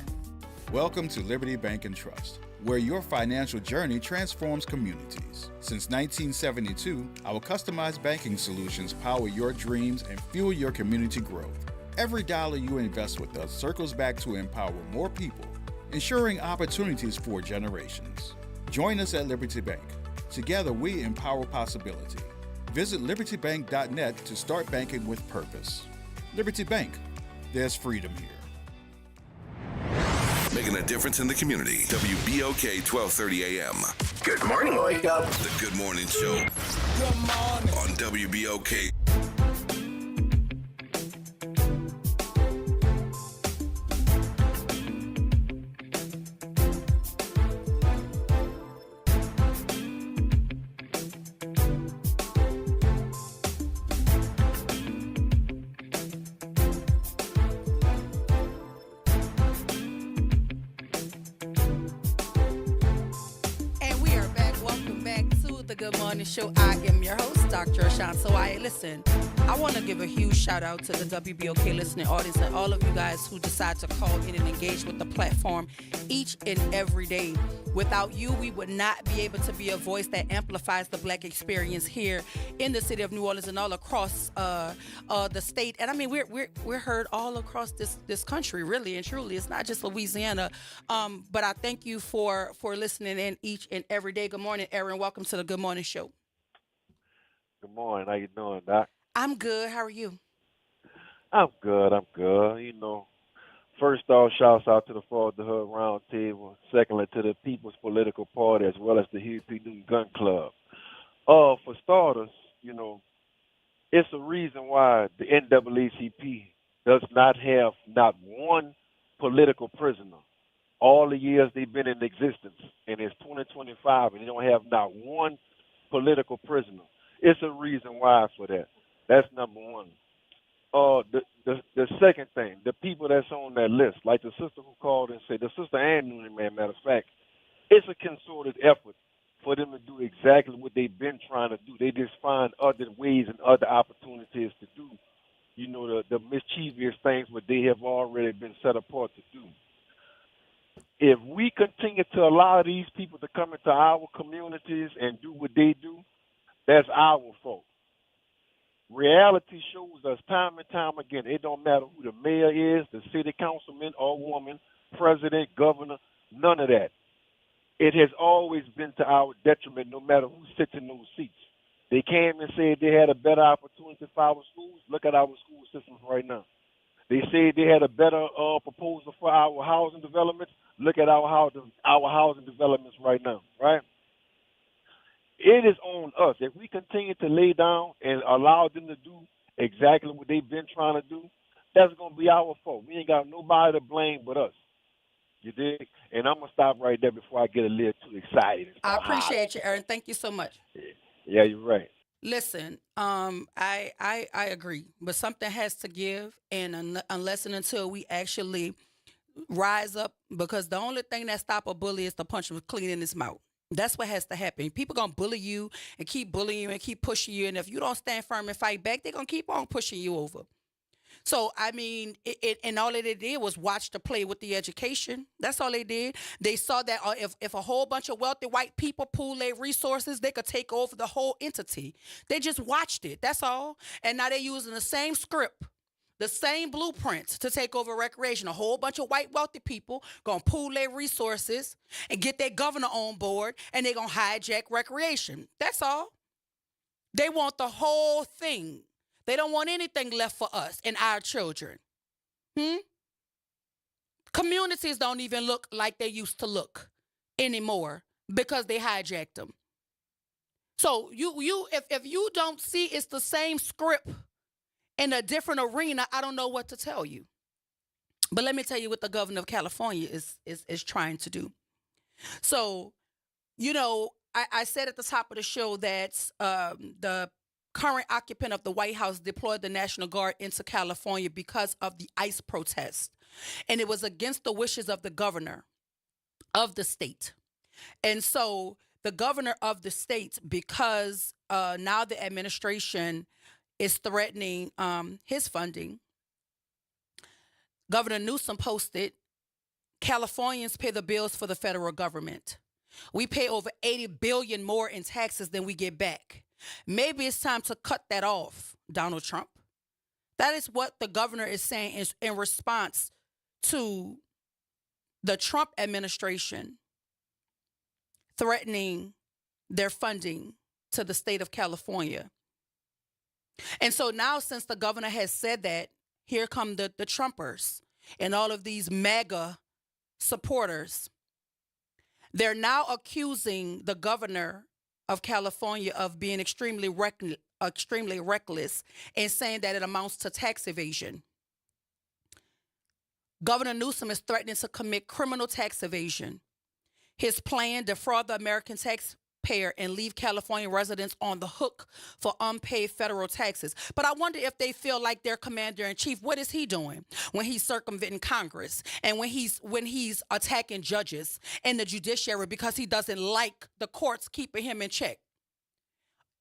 Welcome to Liberty Bank and Trust, where your financial journey transforms communities. Since 1972, our customized banking solutions power your dreams and fuel your community growth. Every dollar you invest with us circles back to empower more people, ensuring opportunities for generations. Join us at Liberty Bank. Together, we empower possibility. Visit libertybank.net to start banking with purpose. Liberty Bank, there's freedom here. Making a difference in the community. WBOK 1230 AM. Good morning, Wake Up. The Good Morning Show. Good morning. On WBOK. Show. I am your host, Dr. Ashan Sawai. Listen, I want to give a huge shout out to the WBOK listening audience and all of you guys who decide to call in and engage with the platform each and every day. Without you, we would not be able to be a voice that amplifies the Black experience here in the city of New Orleans and all across the state. And I mean, we're heard all across this country, really and truly. It's not just Louisiana. But I thank you for listening in each and every day. Good morning, Aaron. Welcome to the Good Morning Show. Good morning. How you doing, Doc? I'm good. How are you? I'm good. You know, first off, shouts out to the Fall of the Hood Round Table. Secondly, to the People's Political Party as well as the Huey P. Newton Gun Club. For starters, you know, it's a reason why the NAACP does not have not one political prisoner. All the years they've been in existence, and it's 2025, and they don't have not one political prisoner. It's a reason why for that. That's number one. The second thing, the people that's on that list, like the sister who called and said, the sister and Noonan, man, matter of fact, it's a concerted effort for them to do exactly what they've been trying to do. They just find other ways and other opportunities to do, you know, the mischievous things what they have already been set apart to do. If we continue to allow these people to come into our communities and do what they do, that's our fault. Reality shows us time and time again, it don't matter who the mayor is, the city councilman or woman, president, governor, none of that. It has always been to our detriment no matter who sits in those seats. They came and said they had a better opportunity for our schools. Look at our school systems right now. They said they had a better proposal for our housing developments. Look at our housing developments right now, right? It is on us. If we continue to lay down and allow them to do exactly what they've been trying to do, that's going to be our fault. We ain't got nobody to blame but us. You dig? And I'm going to stop right there before I get a little too excited. I appreciate you, Aaron. Thank you so much. Yeah, you're right. Listen, I agree, but something has to give, and unless and until we actually rise up, because the only thing that stop a bully is to punch him clean in his mouth. That's what has to happen. People going to bully you and keep bullying you and keep pushing you. And if you don't stand firm and fight back, they're going to keep on pushing you over. So, I mean, and all they did was watch the play with the education. That's all they did. They saw that if a whole bunch of wealthy white people pool their resources, they could take over the whole entity. They just watched it. That's all. And now they're using the same script, the same blueprints to take over recreation. A whole bunch of white wealthy people going to pool their resources and get their governor on board, and they're going to hijack recreation. That's all. They want the whole thing. They don't want anything left for us and our children. Communities don't even look like they used to look anymore because they hijacked them. So if you don't see it's the same script in a different arena, I don't know what to tell you. But let me tell you what the governor of California is trying to do. So, I said at the top of the show that the current occupant of the White House deployed the National Guard into California because of the ICE protest. And it was against the wishes of the governor of the state. And so the governor of the state, because now the administration is threatening his funding, Governor Newsom posted, Californians pay the bills for the federal government. We pay over $80 billion more in taxes than we get back. Maybe it's time to cut that off, Donald Trump. That is what the governor is saying is in response to the Trump administration threatening their funding to the state of California. And so now, since the governor has said that, here come the Trumpers and all of these MAGA supporters. They're now accusing the governor of California of being extremely reckless and saying that it amounts to tax evasion. Governor Newsom is threatening to commit criminal tax evasion. His plan, defraud the American taxpayer and leave California residents on the hook for unpaid federal taxes. But I wonder if they feel like their commander-in-chief, what is he doing when he's circumventing Congress and when he's attacking judges and the judiciary because he doesn't like the courts keeping him in check?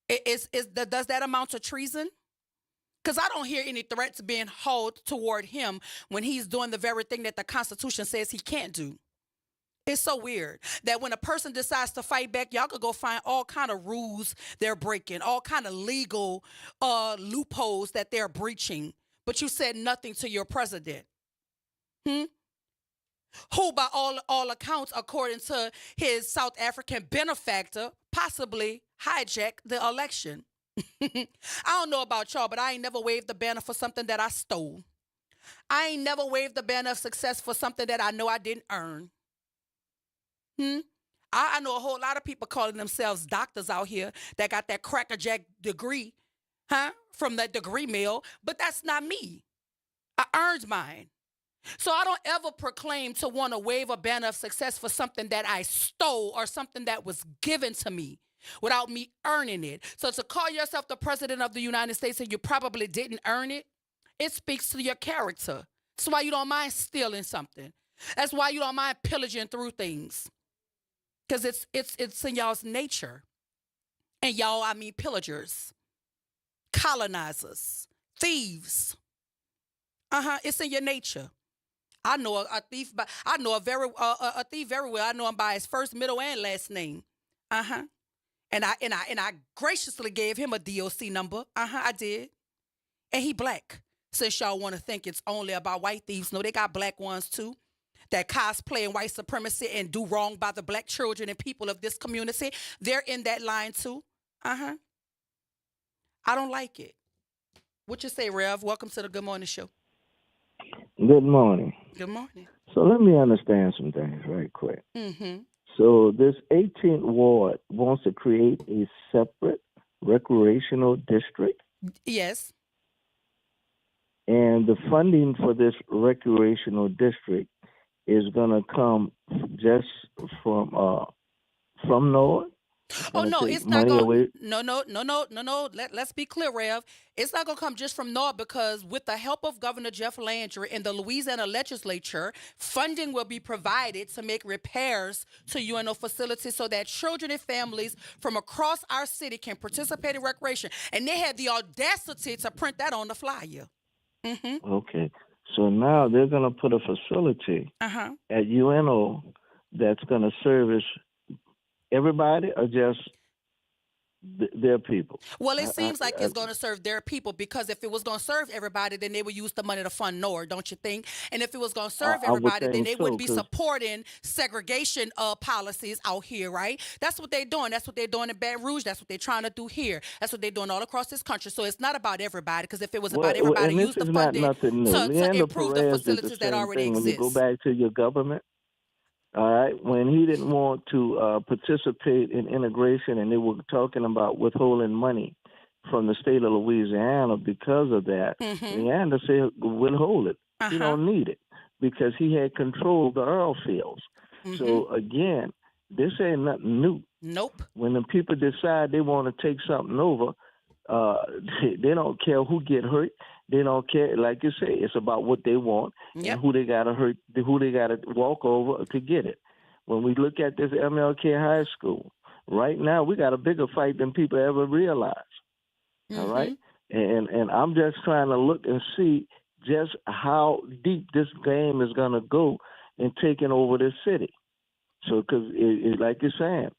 Does that amount to treason? Because I don't hear any threats being hauled toward him when he's doing the very thing that the Constitution says he can't do. It's so weird that when a person decides to fight back, y'all could go find all kind of rules they're breaking, all kind of legal loopholes that they're breaching, but you said nothing to your president. Who, by all accounts, according to his South African benefactor, possibly hijacked the election. I don't know about y'all, but I ain't never waved the banner for something that I stole. I ain't never waved the banner of success for something that I know I didn't earn. I know a whole lot of people calling themselves doctors out here that got that crackerjack degree, from that degree mill, but that's not me. I earned mine. So I don't ever proclaim to want to wave a banner of success for something that I stole or something that was given to me without me earning it. So to call yourself the president of the United States and you probably didn't earn it, it speaks to your character. That's why you don't mind stealing something. That's why you don't mind pillaging through things. Because it's in y'all's nature. And y'all, I mean pillagers, colonizers, thieves. It's in your nature. I know a thief, but I know a thief very well. I know him by his first, middle, and last name. And I graciously gave him a DOC number. I did. And he black. Since y'all want to think it's only about white thieves, no, they got black ones too. That cosplay in white supremacy and do wrong by the black children and people of this community. They're in that line too. I don't like it. What you say, Rev? Welcome to the Good Morning Show. Good morning. Good morning. So let me understand some things right quick. Mm-hmm. So this 18th ward wants to create a separate recreational district? Yes. And the funding for this recreational district is going to come just from NORD? Oh, no, it's not going to. No. Let's be clear, Rev. It's not going to come just from NORD because with the help of Governor Jeff Landry and the Louisiana legislature, funding will be provided to make repairs to UNO facilities so that children and families from across our city can participate in recreation. And they had the audacity to print that on the flyer. Mm-hmm. Okay. So now they're going to put a facility Uh-huh. at UNO that's going to service everybody or just their people. Well, it seems like it's going to serve their people, because if it was going to serve everybody, then they would use the money to fund NORD, don't you think? And if it was going to serve I would everybody, then think they so, wouldn't be 'cause- supporting segregation policies out here, right? That's what they're doing. That's what they're doing in Baton Rouge. That's what they're trying to do here. That's what they're doing all across this country. So it's not about everybody, because if it was about everybody, and use this the is not funding nothing new. to Leander improve the Perez did facilities the that same already thing. When you go exist. back to your government, all right, when he didn't want to participate in integration, and they were talking about withholding money from the state of Louisiana because of that, Leander said, withhold it. He don't need it because he had controlled the oil fields. So again, this ain't nothing new. Nope. When the people decide they want to take something over, they don't care who get hurt. They don't care. Like you say, it's about what they want and who they got to hurt, who they got to walk over to get it. When we look at this MLK High School, right now we got a bigger fight than people ever realize. All right, and I'm just trying to look and see just how deep this game is going to go in taking over this city. So, because like you're saying,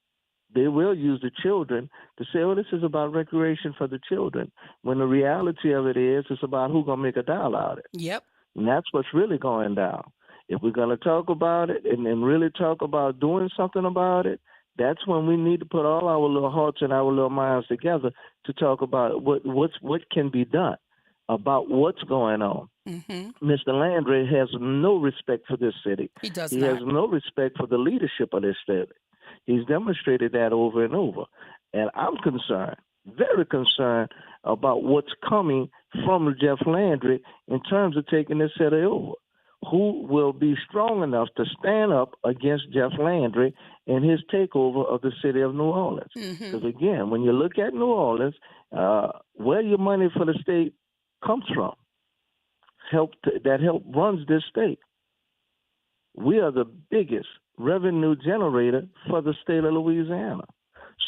they will use the children to say, "Oh, this is about recreation for the children." When the reality of it is, it's about who's going to make a dollar out of it. Yep. And that's what's really going down. If we're going to talk about it and really talk about doing something about it, that's when we need to put all our little hearts and our little minds together to talk about what can be done about what's going on. Mr. Landry has no respect for this city. He does He not. has no respect for the leadership of this city. He's demonstrated that over and over. And I'm concerned, very concerned, about what's coming from Jeff Landry in terms of taking this city over. Who will be strong enough to stand up against Jeff Landry and his takeover of the city of New Orleans? Because again, when you look at New Orleans, where your money for the state comes from, that help runs this state. We are the biggest revenue generator for the state of Louisiana.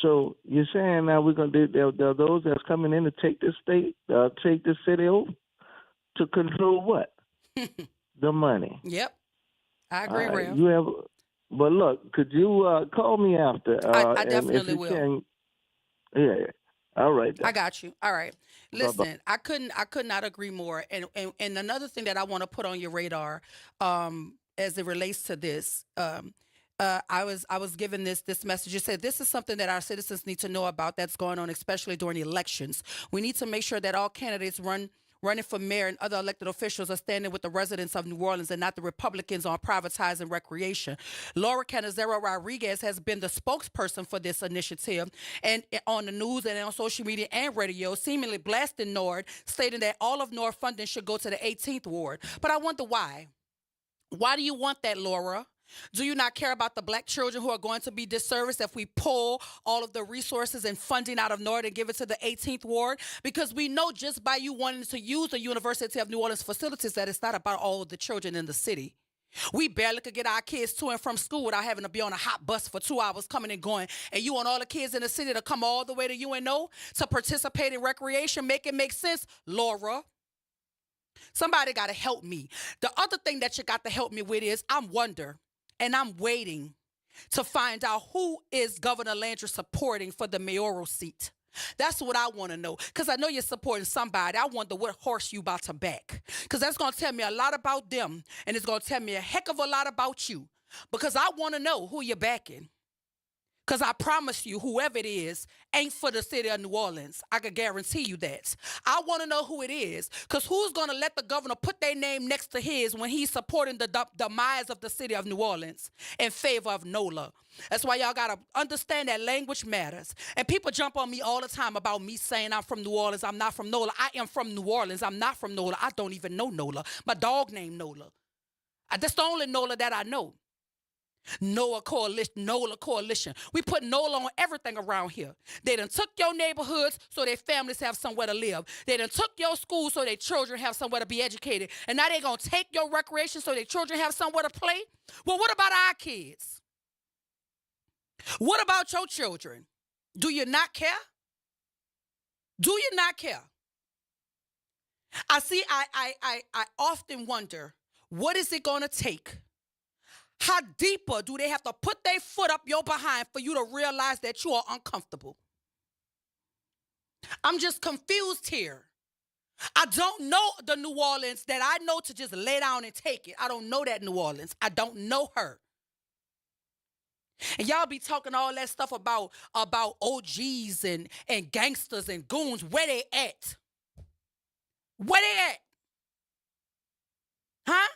So you're saying now we're going to do there are those that's coming in to take this state, take this city over to control what? The money. Yep. I agree, Ralph. You have, but look, could you call me after? I and definitely if you will. Can, yeah. All right. Then. I got you. All right. Listen, I could not agree more. And another thing that I want to put on your radar, as it relates to this, I was given this message. It said this is something that our citizens need to know about that's going on, especially during elections. We need to make sure that all candidates running for mayor and other elected officials are standing with the residents of New Orleans and not the Republicans on privatizing recreation. Laura Canizero Rodriguez has been the spokesperson for this initiative and on the news and on social media and radio, seemingly blasting NORD, stating that all of NORD funding should go to the 18th ward. But I wonder why. Why do you want that, Laura? Do you not care about the black children who are going to be disserviced if we pull all of the resources and funding out of NORD and give it to the 18th ward? Because we know just by you wanting to use the University of New Orleans facilities that it's not about all of the children in the city. We barely could get our kids to and from school without having to be on a hot bus for 2 hours coming and going. And you want all the kids in the city to come all the way to UNO to participate in recreation? Make it make sense, Laura. Somebody got to help me. The other thing that you got to help me with is I'm waiting to find out who is Governor Landry supporting for the mayoral seat. That's what I want to know, because I know you're supporting somebody. I wonder what horse you about to back, because that's going to tell me a lot about them, and it's going to tell me a heck of a lot about you, because I want to know who you're backing. Because I promise you, whoever it is ain't for the city of New Orleans. I can guarantee you that. I want to know who it is. Because who's going to let the governor put their name next to his when he's supporting the demise of the city of New Orleans in favor of NOLA? That's why y'all got to understand that language matters. And people jump on me all the time about me saying I'm from New Orleans. I'm not from NOLA. I am from New Orleans. I'm not from NOLA. I don't even know NOLA. My dog named NOLA. That's the only NOLA that I know. NOLA coalition. We put NOLA on everything around here. They done took your neighborhoods so their families have somewhere to live. They done took your schools so their children have somewhere to be educated. And now they gonna take your recreation so their children have somewhere to play? Well, what about our kids? What about your children? Do you not care? Do you not care? I often wonder, what is it going to take? How deeper do they have to put their foot up your behind for you to realize that you are uncomfortable? I'm just confused here. I don't know the New Orleans that I know to just lay down and take it. I don't know that New Orleans. I don't know her. And y'all be talking all that stuff about OGs and gangsters and goons. Where they at? Where they at? Huh?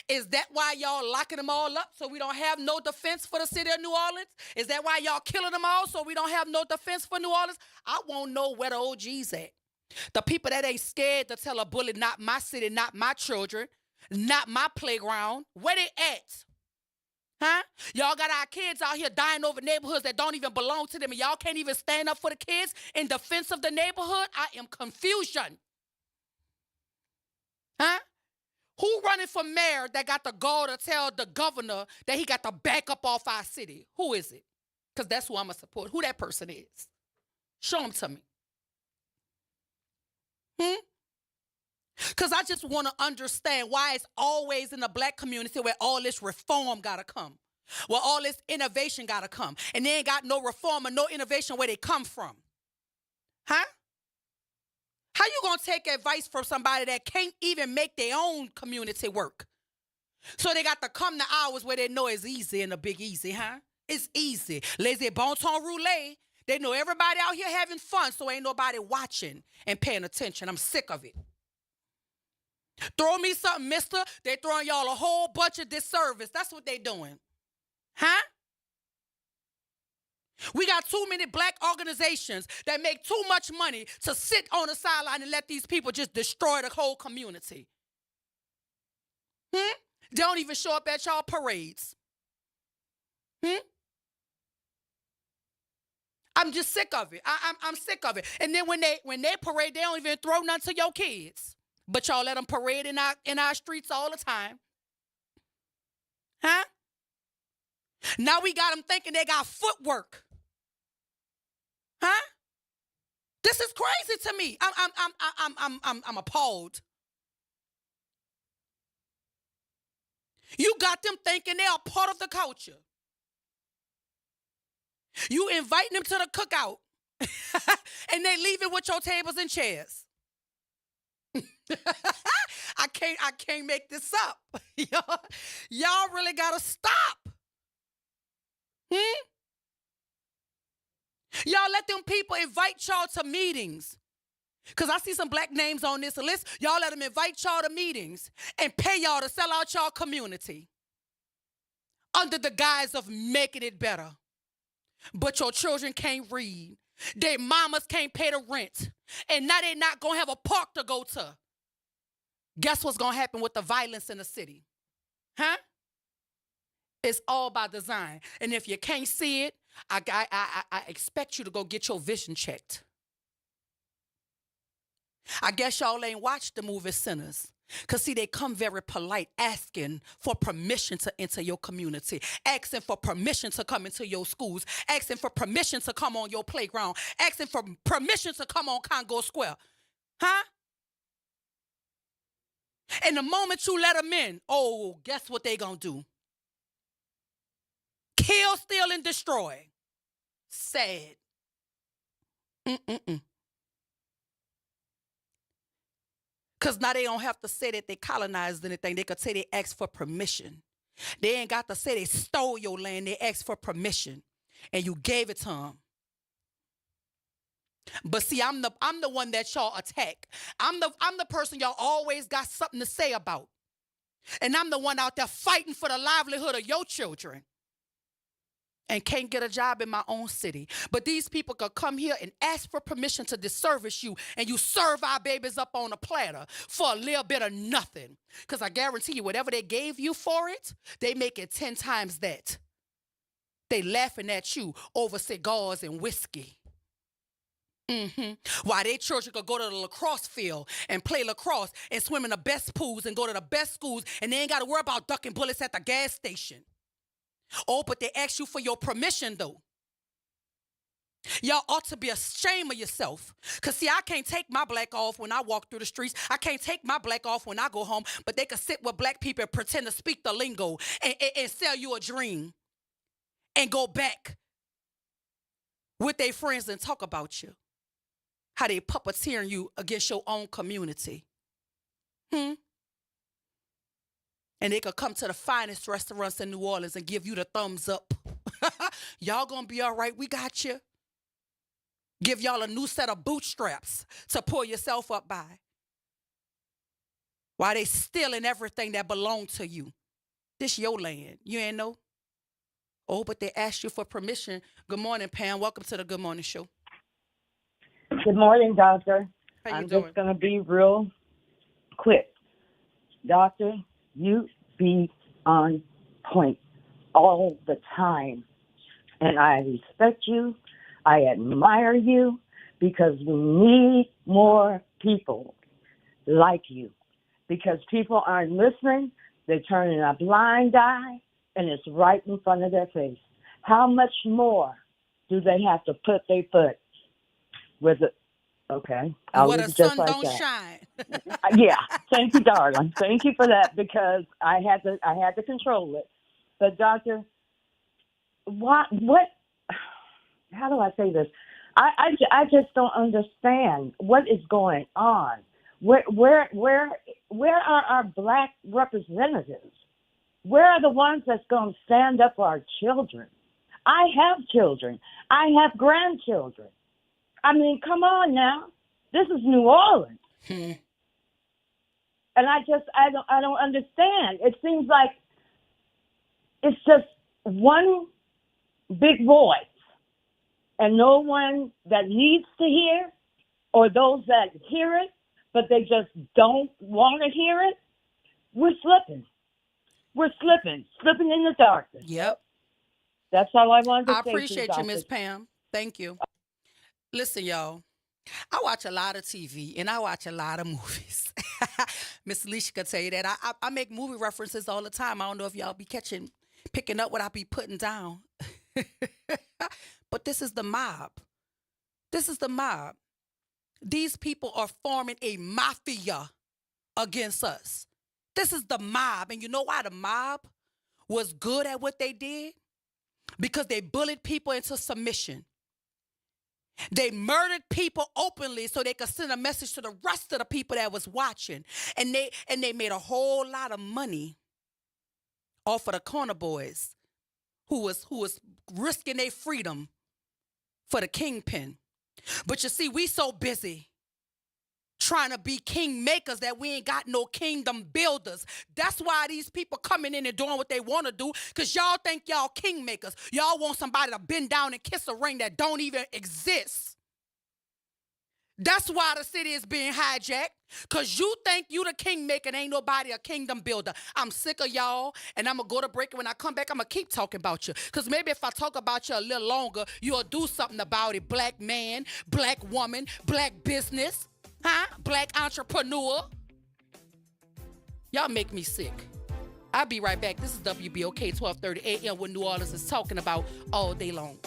Is that why y'all locking them all up so we don't have no defense for the city of New Orleans? Is that why y'all killing them all so we don't have no defense for New Orleans? I won't know where the OGs at. The people that ain't scared to tell a bully, not my city, not my children, not my playground. Where they at? Huh? Y'all got our kids out here dying over neighborhoods that don't even belong to them, and y'all can't even stand up for the kids in defense of the neighborhood? I am confusion. Huh? Who running for mayor that got the gall to tell the governor that he got to back up off our city? Who is it? Because that's who I'm going to support. Who that person is. Show them to me. Because I just want to understand why it's always in the black community where all this reform got to come. Where all this innovation got to come. And they ain't got no reform or no innovation where they come from. Huh? How you going to take advice from somebody that can't even make their own community work? So they got to come to ours where they know it's easy and a big easy, huh? It's easy. Laissez bon temps rouler. They know everybody out here having fun, so ain't nobody watching and paying attention. I'm sick of it. Throw me something, mister. They throwing y'all a whole bunch of disservice. That's what they doing. Huh? We got too many black organizations that make too much money to sit on the sideline and let these people just destroy the whole community. They don't even show up at y'all parades. I'm just sick of it. I'm sick of it. And then when they parade, they don't even throw nothing to your kids. But y'all let them parade in our streets all the time. Huh? Now we got them thinking they got footwork. Huh? This is crazy to me. I'm appalled. You got them thinking they are part of the culture. You inviting them to the cookout, and they leaving with your tables and chairs. I can't make this up. Y'all really gotta stop. Y'all let them people invite y'all to meetings. Because I see some black names on this list. Y'all let them invite y'all to meetings and pay y'all to sell out y'all community under the guise of making it better. But your children can't read. Their mamas can't pay the rent. And now they're not going to have a park to go to. Guess what's going to happen with the violence in the city? Huh? It's all by design. And if you can't see it, I expect you to go get your vision checked. I guess y'all ain't watched the movie Sinners. Because, see, they come very polite, asking for permission to enter your community, asking for permission to come into your schools, asking for permission to come on your playground, asking for permission to come on Congo Square. Huh? And the moment you let them in, oh, guess what they gonna do? Kill, steal, and destroy. Sad. Because now they don't have to say that they colonized anything. They could say they asked for permission. They ain't got to say they stole your land. They asked for permission. And you gave it to them. But see, I'm the one that y'all attack. I'm the person y'all always got something to say about. And I'm the one out there fighting for the livelihood of your children. And can't get a job in my own city. But these people could come here and ask for permission to disservice you, and you serve our babies up on a platter for a little bit of nothing. Because I guarantee you, whatever they gave you for it, they make it 10 times that. They laughing at you over cigars and whiskey. While their children could go to the lacrosse field and play lacrosse and swim in the best pools and go to the best schools, and they ain't got to worry about ducking bullets at the gas station. Oh, but they ask you for your permission, though. Y'all ought to be ashamed of yourself. Because, see, I can't take my black off when I walk through the streets. I can't take my black off when I go home. But they can sit with black people and pretend to speak the lingo and sell you a dream and go back with their friends and talk about you. How they puppeteering you against your own community. And they could come to the finest restaurants in New Orleans and give you the thumbs up. Y'all gonna be all right. We got you. Give y'all a new set of bootstraps to pull yourself up by. While they stealing everything that belonged to you. This your land. You ain't know? Oh, but they asked you for permission. Good morning, Pam. Welcome to the Good Morning Show. Good morning, Doctor. How you I'm doing? just going to be real quick. Doctor, you be on point all the time. And I respect you. I admire you because we need more people like you. Because people aren't listening. They're turning a blind eye, and it's right in front of their face. How much more do they have to put their foot with it? Okay. I'll Where leave the it just sun like don't that. shine. Yeah. Thank you, darling. Thank you for that because I had to control it. But doctor, what how do I say this? I just don't understand what is going on. Where are our black representatives? Where are the ones that's going to stand up for our children? I have children. I have grandchildren. I mean, come on now. This is New Orleans. And I don't understand. It seems like it's just one big voice and no one that needs to hear or those that hear it, but they just don't want to hear it. We're slipping. We're slipping in the darkness. Yep. That's all I wanted to I say. appreciate you, Miss Pam. Thank you. Listen, y'all. I watch a lot of TV and I watch a lot of movies. Miss Alicia could tell you that. I make movie references all the time. I don't know if y'all be picking up what I be putting down. But this is the mob. This is the mob. These people are forming a mafia against us. This is the mob. And you know why the mob was good at what they did? Because they bullied people into submission. They murdered people openly so they could send a message to the rest of the people that was watching. And they made a whole lot of money off of the corner boys who was risking their freedom for the kingpin. But you see, we so busy trying to be king makers that we ain't got no kingdom builders. That's why these people coming in and doing what they want to do, because y'all think y'all king makers. Y'all want somebody to bend down and kiss a ring that don't even exist. That's why the city is being hijacked, because you think you the king maker and ain't nobody a kingdom builder. I'm sick of y'all, and I'm going to go to break, and when I come back, I'm going to keep talking about you, because maybe if I talk about you a little longer, you'll do something about it. Black man, black woman, black business, black entrepreneur. Y'all make me sick. I'll be right back. This is WBOK 1230 AM, what New Orleans is talking about all day long.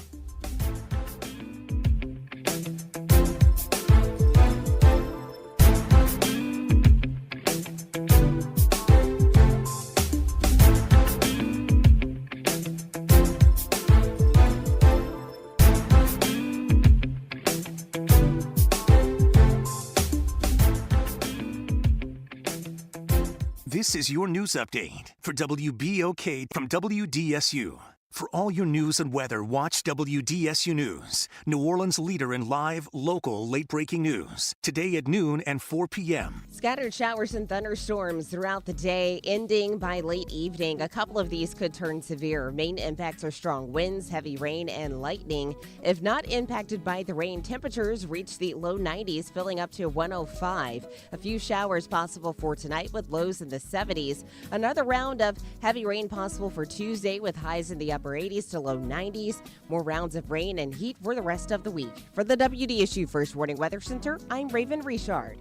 This is your news update for WBOK from WDSU. For all your news and weather, watch WDSU News, New Orleans' leader in live, local, late-breaking news. Today at noon and 4 p.m. Scattered showers and thunderstorms throughout the day, ending by late evening. A couple of these could turn severe. Main impacts are strong winds, heavy rain, and lightning. If not impacted by the rain, temperatures reach the low 90s, filling up to 105. A few showers possible for tonight with lows in the 70s. Another round of heavy rain possible for Tuesday with highs in the upper 80s to low 90s. More rounds of rain and heat for the rest of the week. For the WDSU First Warning Weather Center, I'm Raven Richard.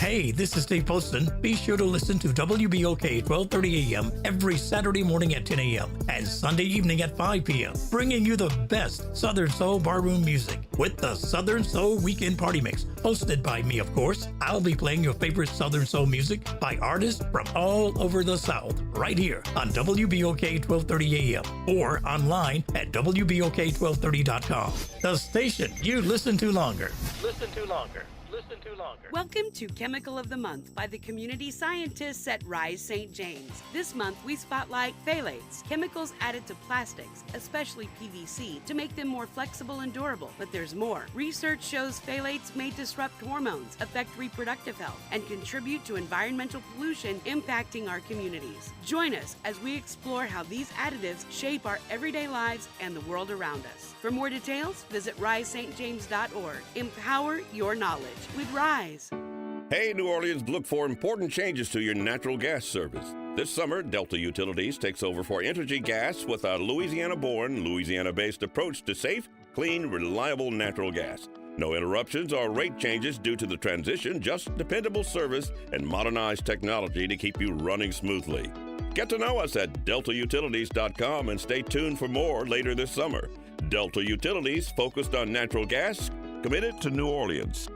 Hey, this is Dave Poston. Be sure to listen to WBOK 1230 AM every Saturday morning at 10 a.m. and Sunday evening at 5 p.m., bringing you the best Southern Soul barroom music with the Southern Soul Weekend Party Mix, hosted by me, of course. I'll be playing your favorite Southern Soul music by artists from all over the South, right here on WBOK 1230 AM or online at WBOK1230.com. The station you listen to longer. Listen to longer. Listen to longer. Welcome to Chemical of the Month by the community scientists at Rise St. James. This month we spotlight phthalates, chemicals added to plastics, especially PVC, to make them more flexible and durable. But there's more. Research shows phthalates may disrupt hormones, affect reproductive health, and contribute to environmental pollution impacting our communities. Join us as we explore how these additives shape our everyday lives and the world around us. For more details, visit risestjames.org. Empower your knowledge with Rise. Hey, New Orleans, look for important changes to your natural gas service. This summer, Delta Utilities takes over for Entergy Gas with a Louisiana-born, Louisiana-based approach to safe, clean, reliable natural gas. No interruptions or rate changes due to the transition, just dependable service and modernized technology to keep you running smoothly. Get to know us at deltautilities.com and stay tuned for more later this summer. Delta Utilities, focused on natural gas, committed to New Orleans.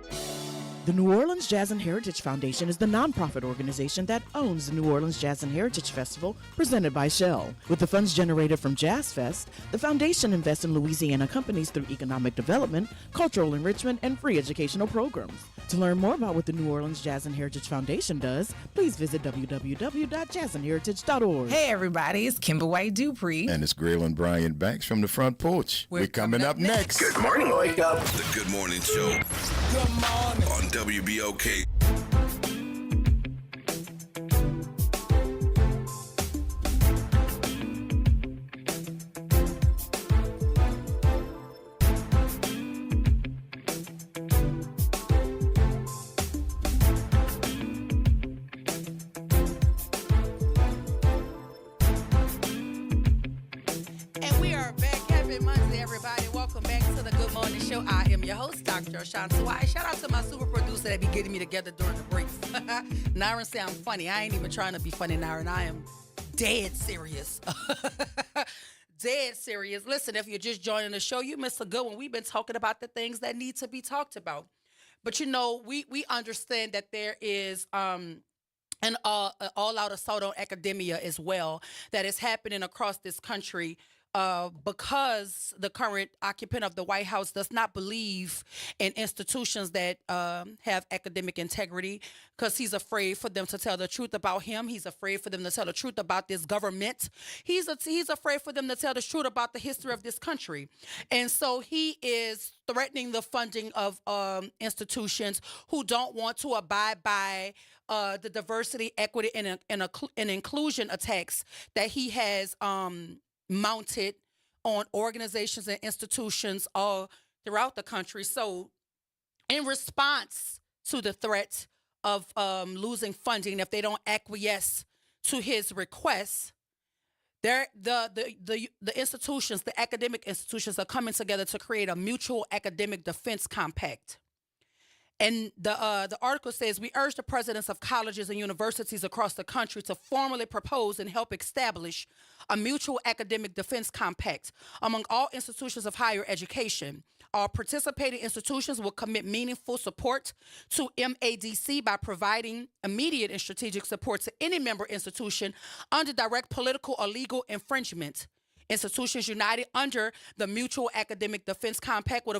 The New Orleans Jazz and Heritage Foundation is the nonprofit organization that owns the New Orleans Jazz and Heritage Festival presented by Shell. With the funds generated from Jazz Fest, the foundation invests in Louisiana companies through economic development, cultural enrichment, and free educational programs. To learn more about what the New Orleans Jazz and Heritage Foundation does, please visit www.jazzandheritage.org. Hey everybody, it's Kimber White Dupree. And it's Graylin Bryant Banks from the front porch. We're coming up next. Good morning, Wake Up. The Good Morning Show. Good morning. On WBOK. Ashanti White. Shout out to my super producer that be getting me together during the breaks. Naren say I'm funny. I ain't even trying to be funny, Naren. I am dead serious. Dead serious. Listen, if you're just joining the show, you missed a good one. We've been talking about the things that need to be talked about. But you know, we understand that there is an all-out assault on academia as well that is happening across this country. Because the current occupant of the White House does not believe in institutions that have academic integrity, because he's afraid for them to tell the truth about him. He's afraid for them to tell the truth about this government. He's afraid for them to tell the truth about the history of this country. And so he is threatening the funding of institutions who don't want to abide by the diversity, equity, and inclusion attacks that he has mounted on organizations and institutions all throughout the country. So in response to the threat of losing funding if they don't acquiesce to his requests, the institutions, the academic institutions are coming together to create a mutual academic defense compact. And the article says, we urge the presidents of colleges and universities across the country to formally propose and help establish a mutual academic defense compact among all institutions of higher education. All participating institutions will commit meaningful support to MADC by providing immediate and strategic support to any member institution under direct political or legal infringement. Institutions united under the Mutual Academic Defense Compact will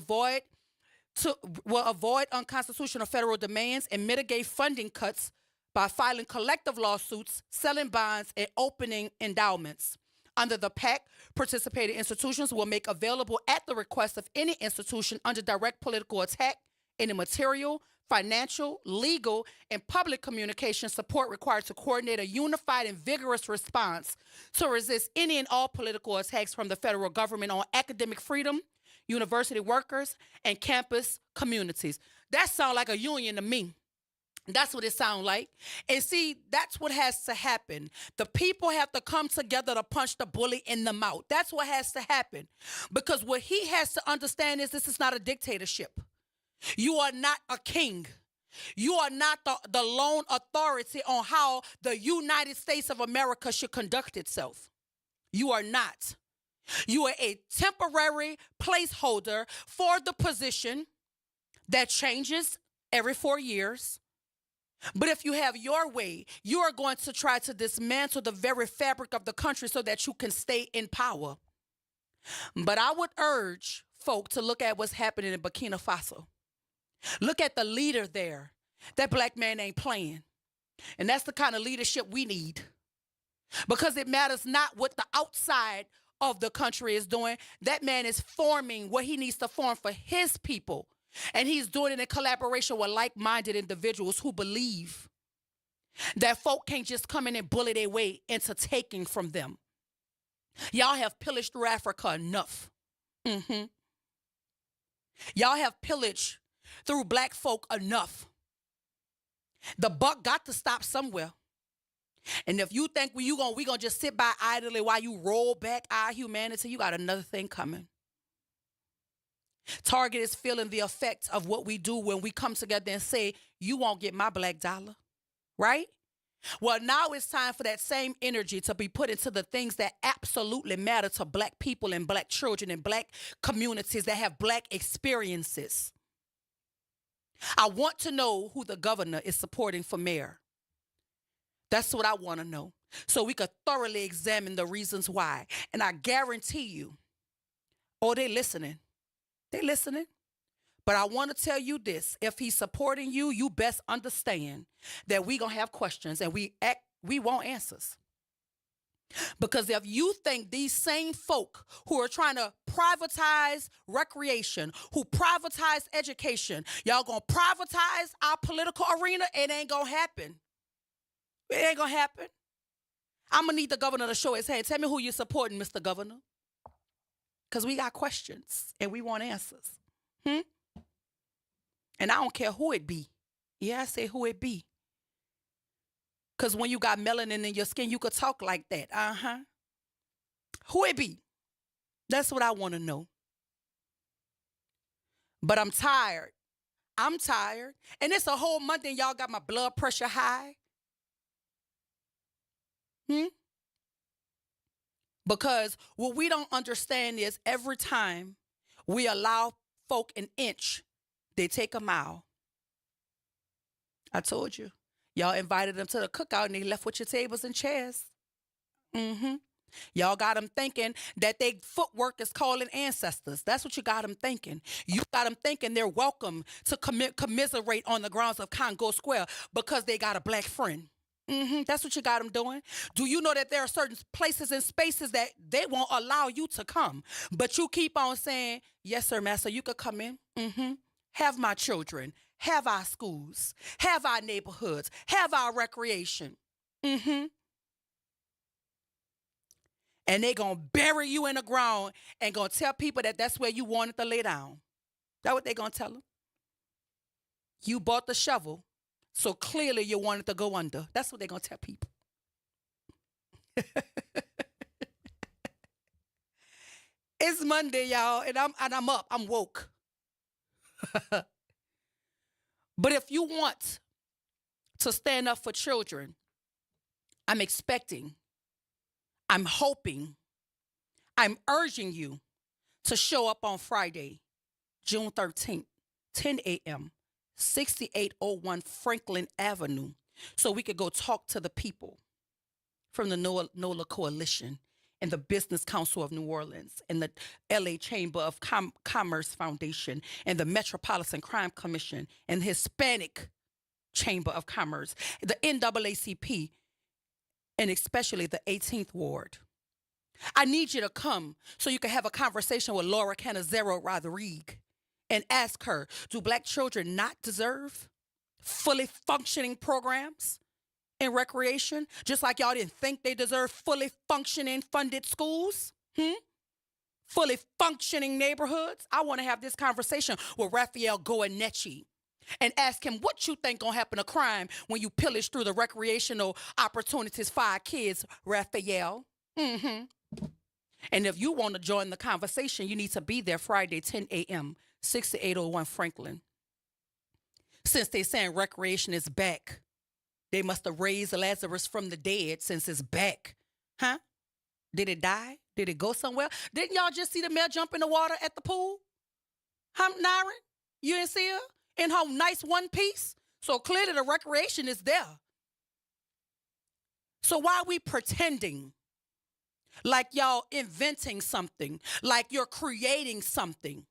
avoid unconstitutional federal demands and mitigate funding cuts by filing collective lawsuits, selling bonds, and opening endowments. Under the pact, participating institutions will make available at the request of any institution under direct political attack any material, financial, legal, and public communication support required to coordinate a unified and vigorous response to resist any and all political attacks from the federal government on academic freedom, university workers, and campus communities. That sounds like a union to me. That's what it sounds like. And see, that's what has to happen. The people have to come together to punch the bully in the mouth. That's what has to happen. Because what he has to understand is this is not a dictatorship. You are not a king. You are not the lone authority on how the United States of America should conduct itself. You are not. You are a temporary placeholder for the position that changes every 4 years. But if you have your way, you are going to try to dismantle the very fabric of the country so that you can stay in power. But I would urge folk to look at what's happening in Burkina Faso. Look at the leader there. That black man ain't playing. And that's the kind of leadership we need. Because it matters not what the outside of the country is doing. That man is forming what he needs to form for his people. And he's doing it in collaboration with like-minded individuals who believe that folk can't just come in and bully their way into taking from them. Y'all have pillaged through Africa enough. Y'all have pillaged through black folk enough. The buck got to stop somewhere. And if you think we gonna just sit by idly while you roll back our humanity, you got another thing coming. Target is feeling the effects of what we do when we come together and say, you won't get my black dollar, right? Well, now it's time for that same energy to be put into the things that absolutely matter to black people and black children and black communities that have black experiences. I want to know who the governor is supporting for mayor. That's what I want to know, so we could thoroughly examine the reasons why. And I guarantee you, they listening. They listening. But I want to tell you this. If he's supporting you, you best understand that we going to have questions and we want answers. Because if you think these same folk who are trying to privatize recreation, who privatize education, y'all going to privatize our political arena, it ain't going to happen. It ain't going to happen. I'm going to need the governor to show his hand. Tell me who you're supporting, Mr. Governor. Because we got questions and we want answers. And I don't care who it be. Yeah, I say who it be. Because when you got melanin in your skin, you could talk like that. Who it be? That's what I want to know. But I'm tired. I'm tired. And it's a whole month and y'all got my blood pressure high. Because what we don't understand is every time we allow folk an inch, they take a mile. I told you. Y'all invited them to the cookout and they left with your tables and chairs. Y'all got them thinking that their footwork is calling ancestors. That's what you got them thinking. You got them thinking they're welcome to commiserate on the grounds of Congo Square because they got a black friend. That's what you got them doing. Do you know that there are certain places and spaces that they won't allow you to come? But you keep on saying, yes, sir, master, you could come in. Have my children. Have our schools. Have our neighborhoods. Have our recreation. And they going to bury you in the ground and going to tell people that that's where you wanted to lay down. That's what they going to tell them. You bought the shovel. So clearly you wanted to go under. That's what they're going to tell people. It's Monday, y'all, and I'm up. I'm woke. But if you want to stand up for children, I'm expecting, I'm hoping, I'm urging you to show up on Friday, June 13th, 10 a.m., 6801 Franklin Avenue, so we could go talk to the people from the NOLA Coalition and the Business Council of New Orleans and the LA Chamber of Commerce Foundation and the Metropolitan Crime Commission and the Hispanic Chamber of Commerce, the NAACP, and especially the 18th Ward. I need you to come so you can have a conversation with Laura Canizero Rodriguez and ask her, do black children not deserve fully functioning programs in recreation? Just like y'all didn't think they deserve fully functioning funded schools? Fully functioning neighborhoods? I want to have this conversation with Raphael Goeneche and ask him what you think gonna happen to crime when you pillage through the recreational opportunities for our kids, Raphael. And if you want to join the conversation, you need to be there Friday, 10 a.m., 6801 Franklin. Since they saying recreation is back, they must have raised Lazarus from the dead since it's back. Huh? Did it die? Did it go somewhere? Didn't y'all just see the mayor jump in the water at the pool? Huh, Naren? You didn't see her in her nice one piece? So clearly the recreation is there. So why are we pretending like y'all inventing something, like you're creating something?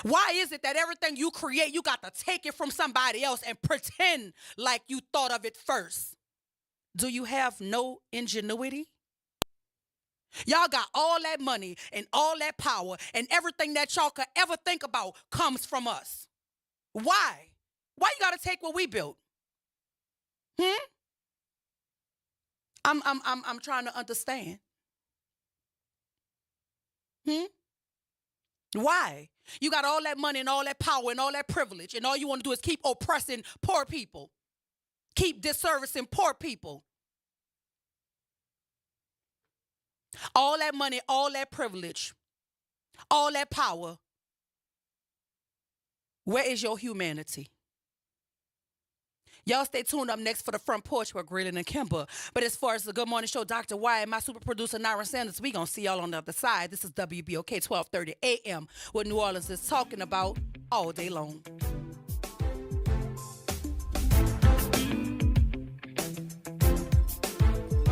Why is it that everything you create, you got to take it from somebody else and pretend like you thought of it first? Do you have no ingenuity? Y'all got all that money and all that power, and everything that y'all could ever think about comes from us. Why? Why you got to take what we built? I'm trying to understand. Why? You got all that money and all that power and all that privilege, and all you want to do is keep oppressing poor people. Keep disservicing poor people. All that money, all that privilege, all that power. Where is your humanity? Y'all stay tuned up next for the Front Porch with Grayling and Kimber. But as far as the Good Morning Show, Dr. Wyatt and my super producer, Nara Sanders, we going to see y'all on the other side. This is WBOK 1230 AM, what New Orleans is talking about all day long.